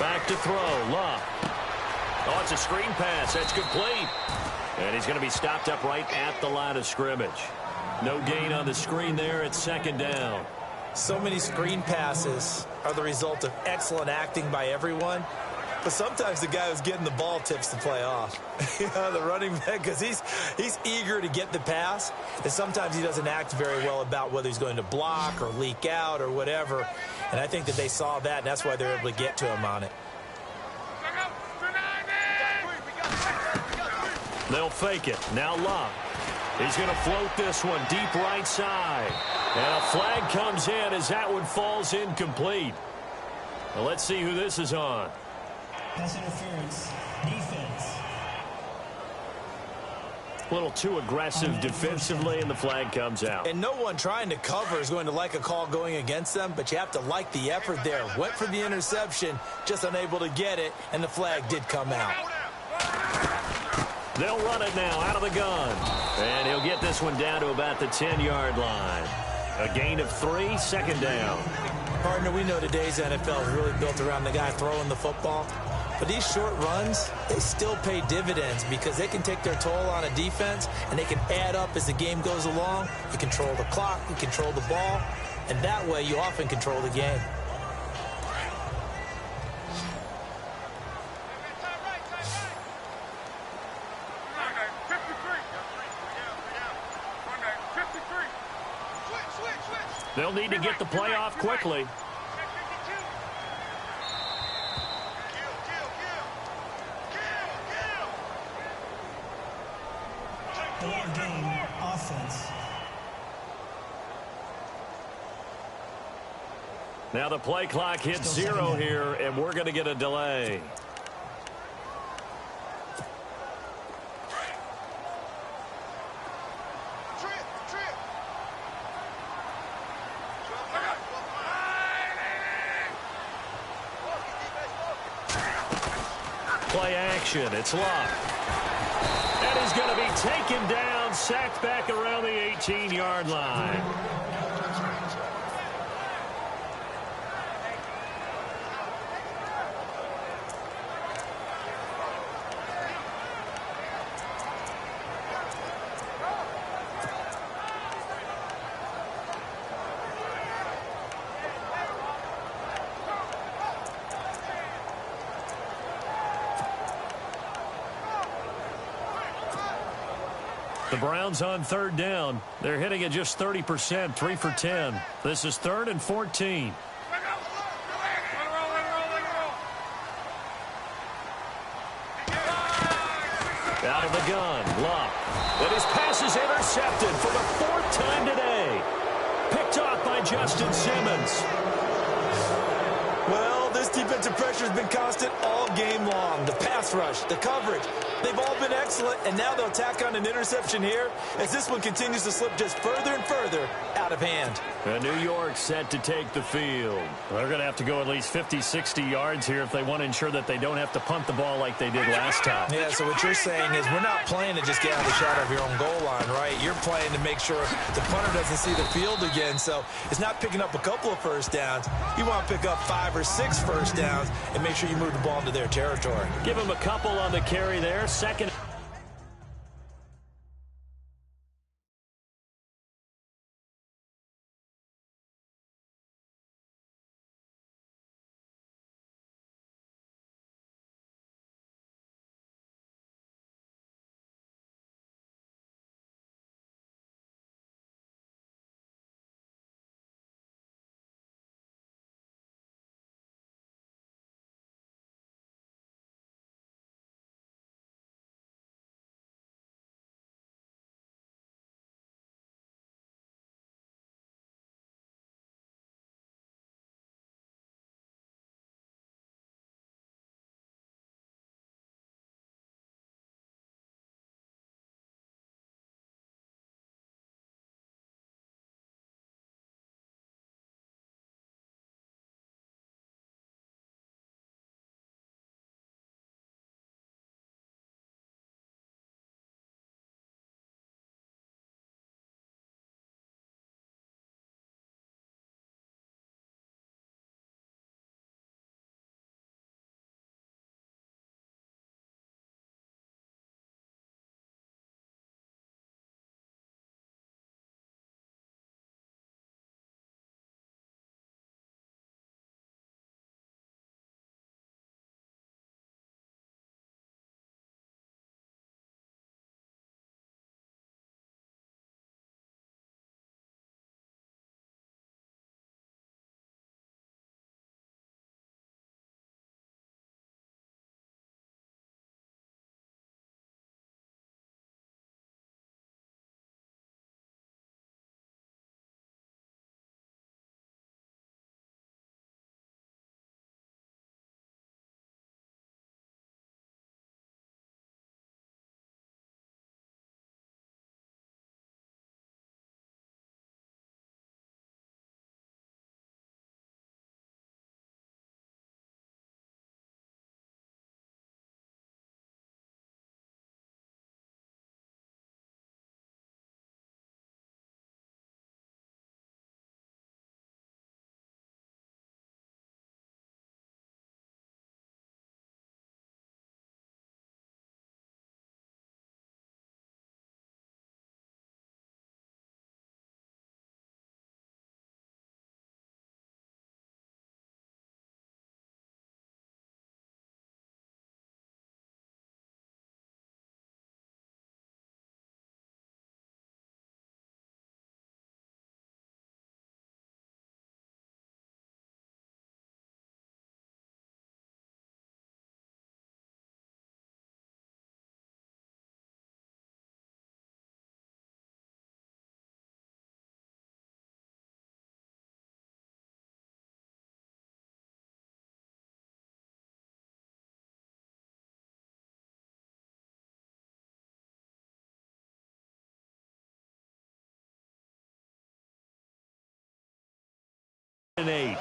Back to throw, Love. Oh, it's a screen pass. That's complete. And he's going to be stopped up right at the line of scrimmage. No gain on the screen there. It's 2nd down. So many screen passes are the result of excellent acting by everyone. But sometimes the guy who's getting the ball tips the play off. The running back, because he's eager to get the pass. And sometimes he doesn't act very well about whether he's going to block or leak out or whatever. And I think that they saw that, and that's why they're able to get to him on it. They'll fake it. Now Love. He's going to float this one deep right side. And a flag comes in as that one falls incomplete. Well, let's see who this is on. Pass interference, defense. A little too aggressive defensively, and the flag comes out. And no one trying to cover is going to like a call going against them, but you have to like the effort there. Went for the interception, just unable to get it, and the flag did come out. They'll run it now out of the gun. And he'll get this one down to about the 10-yard line. A gain of 3, 2nd down. Partner, we know today's NFL is really built around the guy throwing the football. But these short runs, they still pay dividends because they can take their toll on a defense, and they can add up as the game goes along. You control the clock, you control the ball, and that way you often control the game. They'll need to get the play off quickly. Game, offense. Now the play clock hits 0 here, and we're going to get a delay. Play action. It's locked. And he's going to be taken down, sacked back around the 18-yard line. The Browns on third down. They're hitting at just 30%, 3 for 10. This is 3rd and 14. Out of the gun, Luck. And his pass is intercepted for the 4th time today. Picked off by Justin Simmons. Well, this defensive pressure has been constant all game long. The pass rush, the coverage, they've all been excellent, and now they'll tack on an interception here as this one continues to slip just further and further out of hand. And New York set to take the field. They're going to have to go at least 50, 60 yards here if they want to ensure that they don't have to punt the ball like they did last time. Yeah, so what you're saying is we're not playing to just get out of the shadow of your own goal line, right? You're playing to make sure the punter doesn't see the field again, so it's not picking up a couple of first downs. You want to pick up 5 or 6 first downs and make sure you move the ball into their territory. Give them a couple on the carry there. Second. And 8.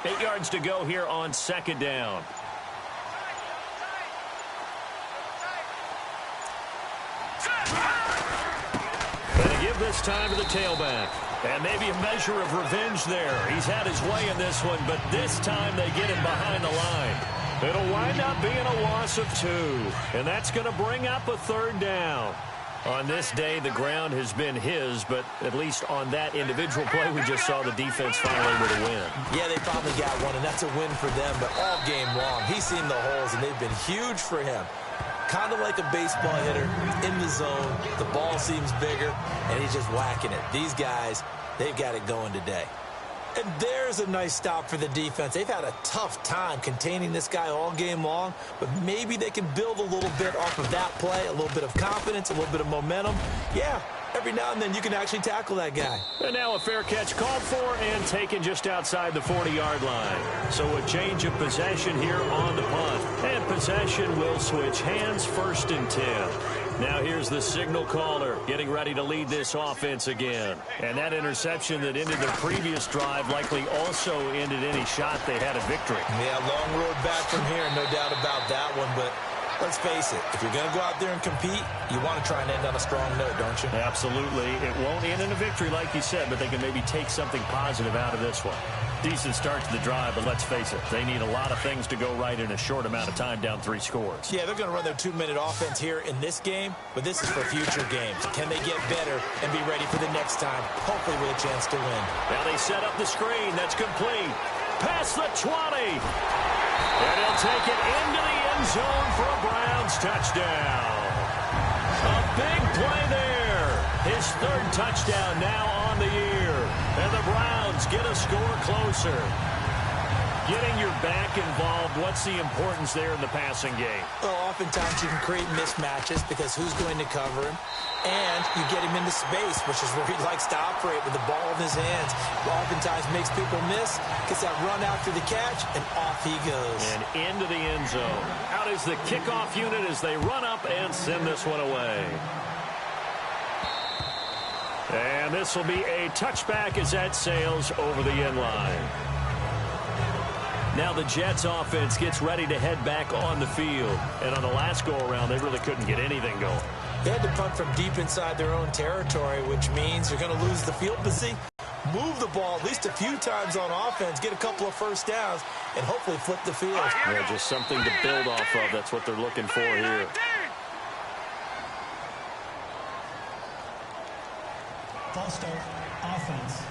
Eight yards to go here on second down. Going to give this time to the tailback. And maybe a measure of revenge there. He's had his way in this one, but this time they get him behind the line. It'll wind up being a loss of 2. And that's going to bring up a third down. On this day, the ground has been his, but at least on that individual play, we just saw the defense finally able to win. Yeah, they finally got one, and that's a win for them, but all game long, he's seen the holes, and they've been huge for him. Kind of like a baseball hitter in the zone. The ball seems bigger, and he's just whacking it. These guys, they've got it going today. And there's a nice stop for the defense. They've had a tough time containing this guy all game long, but maybe they can build a little bit off of that play, a little bit of confidence, a little bit of momentum. Yeah, every now and then you can actually tackle that guy. And now a fair catch called for and taken just outside the 40-yard line. So a change of possession here on the punt. And possession will switch hands, 1st and 10. Now here's the signal caller getting ready to lead this offense again. And that interception that ended their previous drive likely also ended any shot they had a victory. Yeah, long road back from here, no doubt about that one. But let's face it, if you're going to go out there and compete, you want to try and end on a strong note, don't you? Absolutely. It won't end in a victory like you said, but they can maybe take something positive out of this one. Decent start to the drive, but let's face it, they need a lot of things to go right in a short amount of time down 3 scores. Yeah, they're going to run their 2-minute offense here in this game, but this is for future games. Can they get better and be ready for the next time, hopefully with a chance to win? Now they set up the screen. That's complete. Past the 20. And he'll take it into the end zone for a Browns touchdown. A big play there. His 3rd touchdown now on the year. And the Browns get a score closer. Getting your back involved, what's the importance there in the passing game? Well, oftentimes you can create mismatches because who's going to cover him? And you get him into space, which is where he likes to operate with the ball in his hands. Oftentimes makes people miss, gets that run after the catch, and off he goes. And into the end zone. Out is the kickoff unit as they run up and send this one away. And this will be a touchback as that sails over the end line. Now the Jets offense gets ready to head back on the field. And on the last go-around, they really couldn't get anything going. They had to punt from deep inside their own territory, which means you're going to lose the field position. Move the ball at least a few times on offense, get a couple of first downs, and hopefully flip the field. Yeah, just something to build off of. That's what they're looking for here. False start, offense.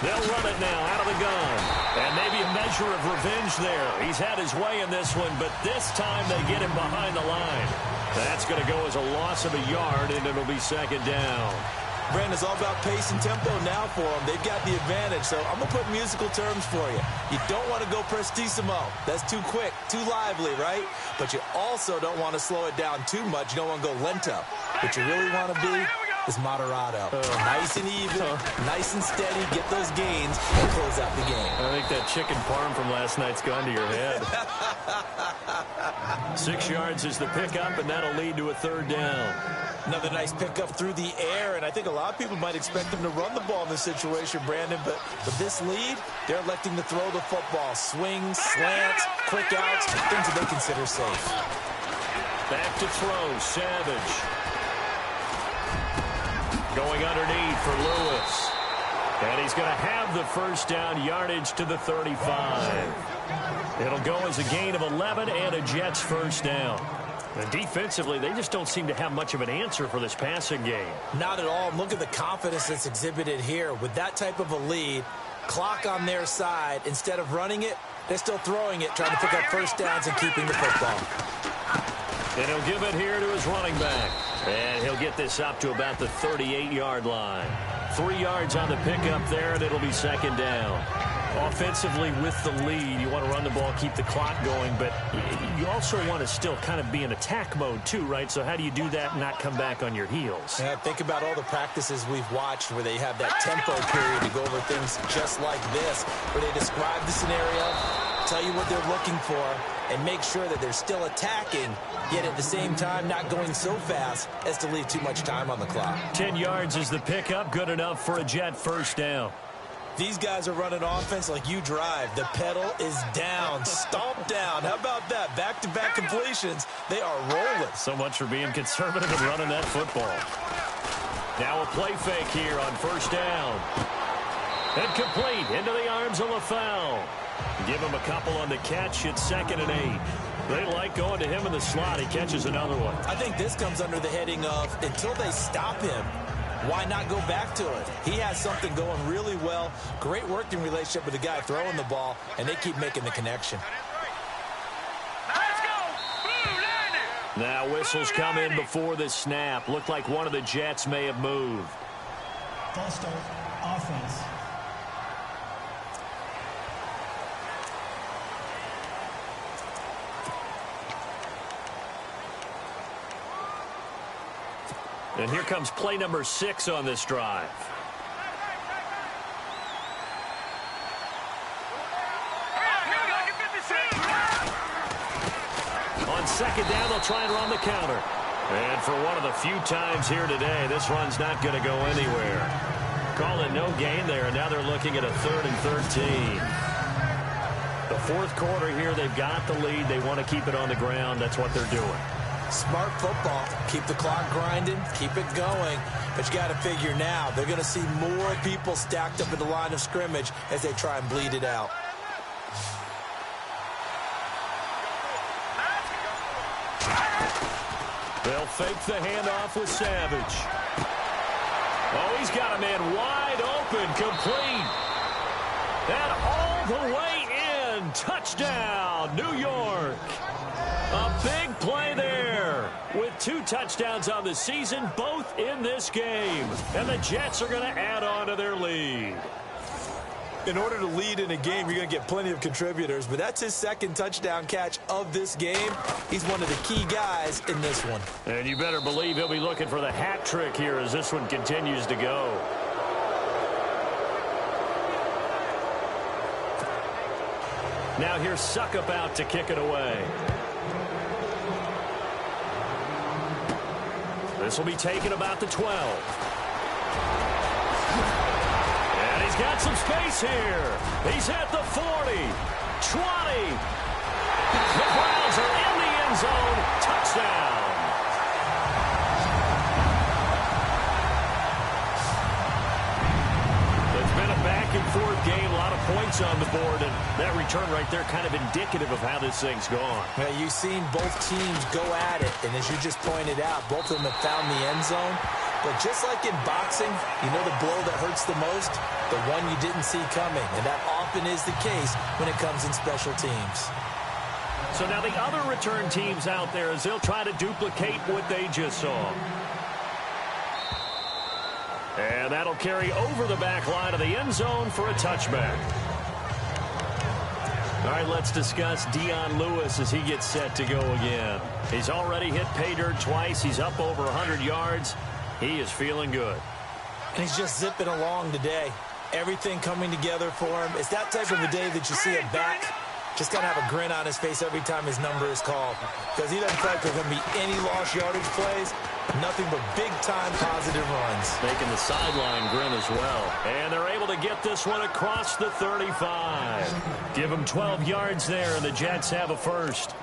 They'll run it now out of the gun. And maybe a measure of revenge there. He's had his way in this one, but this time they get him behind the line. That's going to go as a loss of a yard, and it'll be 2nd down. Brandon, it's all about pace and tempo now for them. They've got the advantage, so I'm going to put musical terms for you. You don't want to go prestissimo. That's too quick, too lively, right? But you also don't want to slow it down too much. You don't want to go lento. What you really want to be is moderato. Nice and even, nice and steady, get those gains, and close out the game. I think that chicken parm from last night's gone to your head. 6 yards is the pickup, and that'll lead to a 3rd down. Another nice pickup through the air, and I think a lot of people might expect them to run the ball in this situation, Brandon, but with this lead, they're electing to throw the football. Swings, slants, quick outs, things that they consider safe. Back to throw, Savage. Going underneath for Lewis. And he's going to have the 1st down, yardage to the 35. It'll go as a gain of 11 and a Jets 1st down. And defensively, they just don't seem to have much of an answer for this passing game. Not at all. Look at the confidence that's exhibited here. With that type of a lead, clock on their side, instead of running it, they're still throwing it, trying to pick up 1st downs and keeping the football. And he'll give it here to his running back. And he'll get this up to about the 38-yard line. 3 yards on the pickup there, and it'll be 2nd down. Offensively, with the lead, you want to run the ball, keep the clock going, but you also want to still kind of be in attack mode too, right? So how do you do that and not come back on your heels? Yeah, think about all the practices we've watched where they have that tempo period to go over things just like this, where they describe the scenario, tell you what they're looking for, and make sure that they're still attacking, yet at the same time not going so fast as to leave too much time on the clock. 10 yards is the pickup, good enough for a Jet 1st down. These guys are running offense like you drive. The pedal is down, stomped down. How about that? Back-to-back completions. They are rolling. So much for being conservative and running that football. Now a play fake here on first down. And complete into the arms of LaFell. Give him a couple on the catch. It's 2nd and 8. They like going to him in the slot. He catches another one. I think this comes under the heading of until they stop him, why not go back to it? He has something going really well. Great working relationship with the guy throwing the ball, and they keep making the connection. Now whistles come in before the snap. Looked like one of the Jets may have moved. False start, offense. And here comes play number 6 on this drive. On 2nd down, they'll try and run the counter. And for one of the few times here today, this run's not going to go anywhere. Call it no gain there, and now they're looking at a 3rd and 13. The 4th quarter here, they've got the lead. They want to keep it on the ground. That's what they're doing. Smart football. Keep the clock grinding. Keep it going. But you got to figure now, they're going to see more people stacked up at the line of scrimmage as they try and bleed it out. They'll fake the handoff with Savage. Oh, he's got a man wide open, complete. And all the way in. Touchdown, New York. A big play there with 2 touchdowns on the season, both in this game. And the Jets are going to add on to their lead. In order to lead in a game, you're going to get plenty of contributors, but that's his 2nd touchdown catch of this game. He's one of the key guys in this one. And you better believe he'll be looking for the hat trick here as this one continues to go. Now here's Suckup out to kick it away. This will be taken about the 12. And he's got some space here. He's at the 40, 20. The Browns are in the end zone. Touchdown. It's been a back-and-forth game, a lot of points on the board, and that return right there kind of indicative of how this thing's gone. Yeah, you've seen both teams go at it, and as you just pointed out, both of them have found the end zone. But just like in boxing, you know the blow that hurts the most? The one you didn't see coming, and that often is the case when it comes in special teams. So now the other return teams out there as they'll try to duplicate what they just saw. And that'll carry over the back line of the end zone for a touchback. All right, let's discuss Dion Lewis as he gets set to go again. He's already hit pay dirt twice. He's up over 100 yards. He is feeling good. And he's just zipping along today. Everything coming together for him. It's that type of a day that you see a back just got to have a grin on his face every time his number is called. Because he doesn't feel like there's going to be any lost yardage plays. Nothing but big-time positive runs. Making the sideline grin as well. And they're able to get this one across the 35. Give him 12 yards there, and the Jets have a first.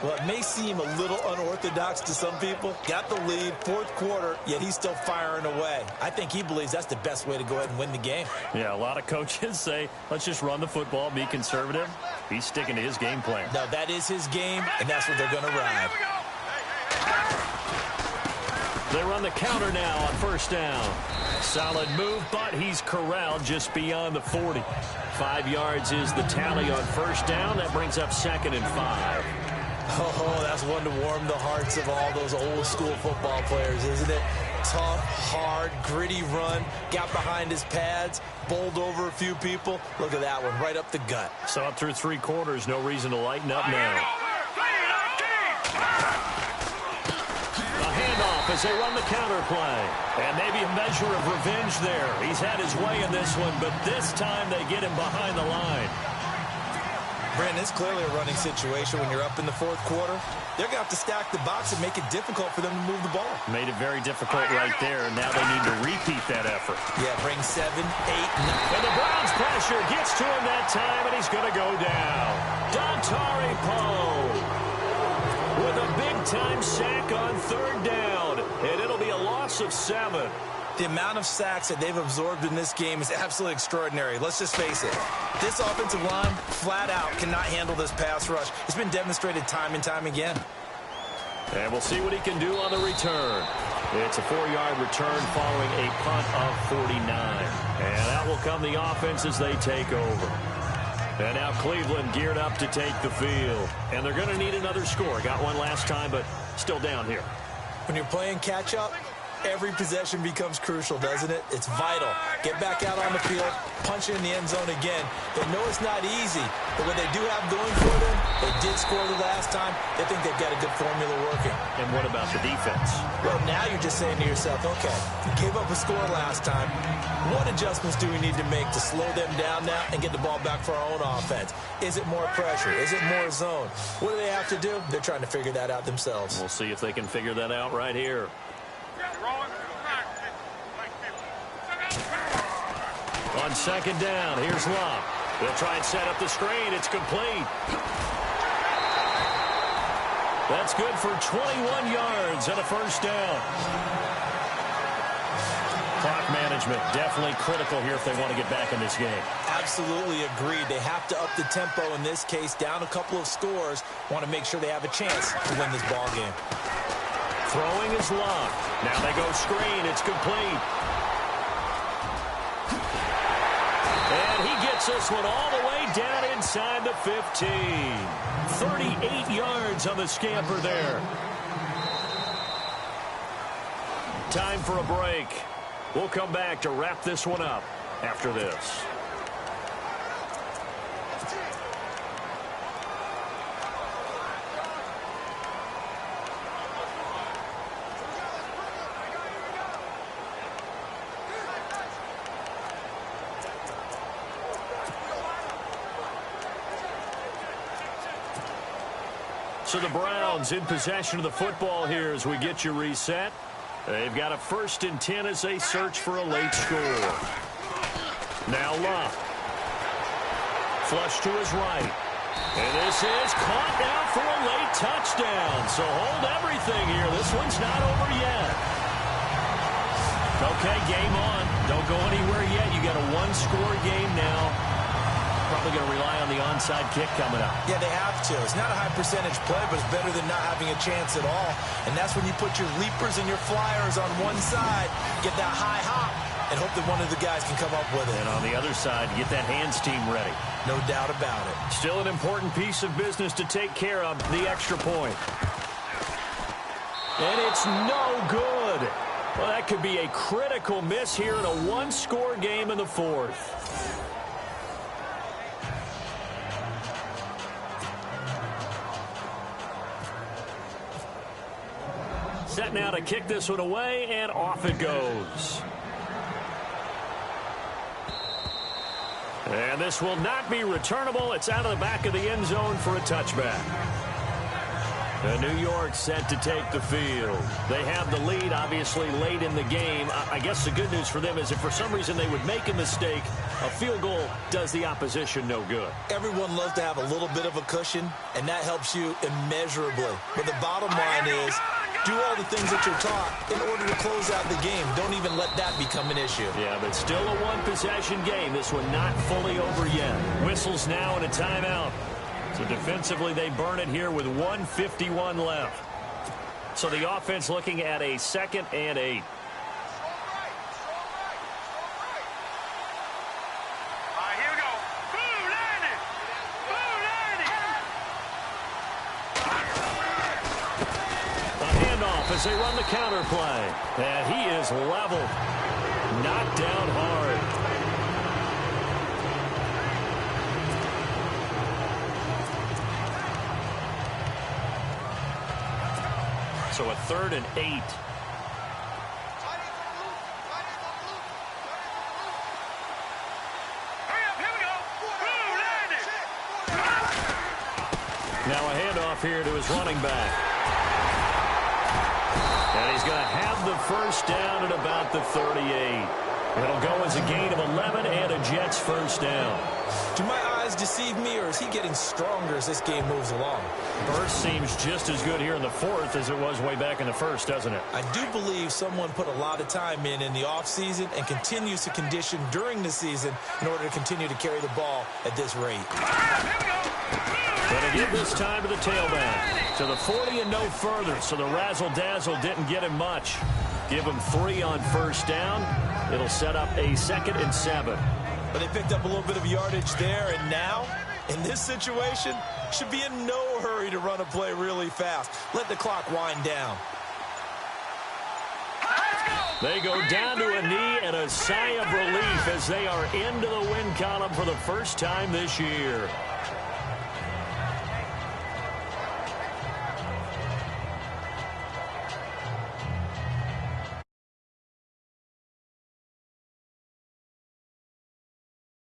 Well, it may seem a little unorthodox to some people. Got the lead, 4th quarter, yet he's still firing away. I think he believes that's the best way to go ahead and win the game. Yeah, a lot of coaches say, let's just run the football, be conservative. He's sticking to his game plan. Now, that is his game, and that's what they're going to ride. They run the counter now on first down. Solid move, but he's corralled just beyond the 40. 5 yards is the tally on first down. That brings up 2nd and 5. Oh, that's one to warm the hearts of all those old school football players, isn't it? Tough, hard, gritty run. Got behind his pads, bowled over a few people. Look at that one, right up the gut. So up through 3 quarters, no reason to lighten up now. A handoff as they run the counter play. And maybe a measure of revenge there. He's had his way in this one, but this time they get him behind the line. Brandon, it's clearly a running situation when you're up in the fourth quarter. They're going to have to stack the box and make it difficult for them to move the ball. Made it very difficult right there. Now they need to repeat that effort. Yeah, bring 7, 8, 9. And the Browns pressure gets to him that time, and he's going to go down. Dontari Poe with a big-time sack on third down, and it'll be a loss of 7. The amount of sacks that they've absorbed in this game is absolutely extraordinary. Let's just face it. This offensive line, flat out, cannot handle this pass rush. It's been demonstrated time and time again. And we'll see what he can do on the return. It's a 4-yard return following a punt of 49. And out will come the offense as they take over. And now Cleveland geared up to take the field. And they're going to need another score. Got one last time, but still down here. When you're playing catch-up, every possession becomes crucial, doesn't it? It's vital. Get back out on the field, punch it in the end zone again. They know it's not easy, but what they do have going for them, they did score the last time. They think they've got a good formula working. And what about the defense? Well, now you're just saying to yourself, okay, we gave up a score last time. What adjustments do we need to make to slow them down now and get the ball back for our own offense? Is it more pressure? Is it more zone? What do they have to do? They're trying to figure that out themselves. We'll see if they can figure that out right here. On second down, here's Love. They'll try and set up the screen. It's complete. That's good for 21 yards and a first down. Clock management definitely critical here if they want to get back in this game. Absolutely agreed. They have to up the tempo in this case, down a couple of scores. Want to make sure they have a chance to win this ball game. Throwing is Love. Now they go screen. It's complete. And he gets this one all the way down inside the 15. 38 yards on the scamper there. Time for a break. We'll come back to wrap this one up after this. So the Browns in possession of the football here as we get you reset. They've got a 1st and 10 as they search for a late score. Now Love. Flush to his right. And this is caught down for a late touchdown. So hold everything here. This one's not over yet. Okay, game on. Don't go anywhere yet. You got a 1-score game now. Probably going to rely on the onside kick coming up. Yeah, they have to. It's not a high percentage play, but it's better than not having a chance at all. And that's when you put your leapers and your flyers on one side, get that high hop, and hope that one of the guys can come up with it. And on the other side, get that hands team ready. No doubt about it. Still an important piece of business to take care of, the extra point. And it's no good. Well, that could be a critical miss here in a 1-score game in the 4th. Set now to kick this one away, and off it goes. And this will not be returnable. It's out of the back of the end zone for a touchback. New York set to take the field. They have the lead, obviously, late in the game. I guess the good news for them is if for some reason they would make a mistake, a field goal does the opposition no good. Everyone loves to have a little bit of a cushion, and that helps you immeasurably. But the bottom line is, do all the things that you're taught in order to close out the game. Don't even let that become an issue. Yeah, but still a 1-possession game. This one not fully over yet. Whistles now and a timeout. So defensively, they burn it here with 1:51 left. So the offense looking at a 2nd and 8. As they run the counter play. And he is leveled. Knocked down hard. So a 3rd and 8. here to his running back. And he's going to have the first down at about the 38. It'll go as a gain of 11 and a Jets first down. Do my eyes deceive me, or is he getting stronger as this game moves along? Burst seems just as good here in the fourth as it was way back in the first, doesn't it? I do believe someone put a lot of time in the offseason and continues to condition during the season in order to continue to carry the ball at this rate. Going to give this time to the tailback. To the 40 and no further, so the razzle-dazzle didn't get him much. Give him 3 on first down. It'll set up a 2nd and 7. But they picked up a little bit of yardage there, and now, in this situation, should be in no hurry to run a play really fast. Let the clock wind down. They go down to a knee and a sigh of relief as they are into the win column for the first time this year.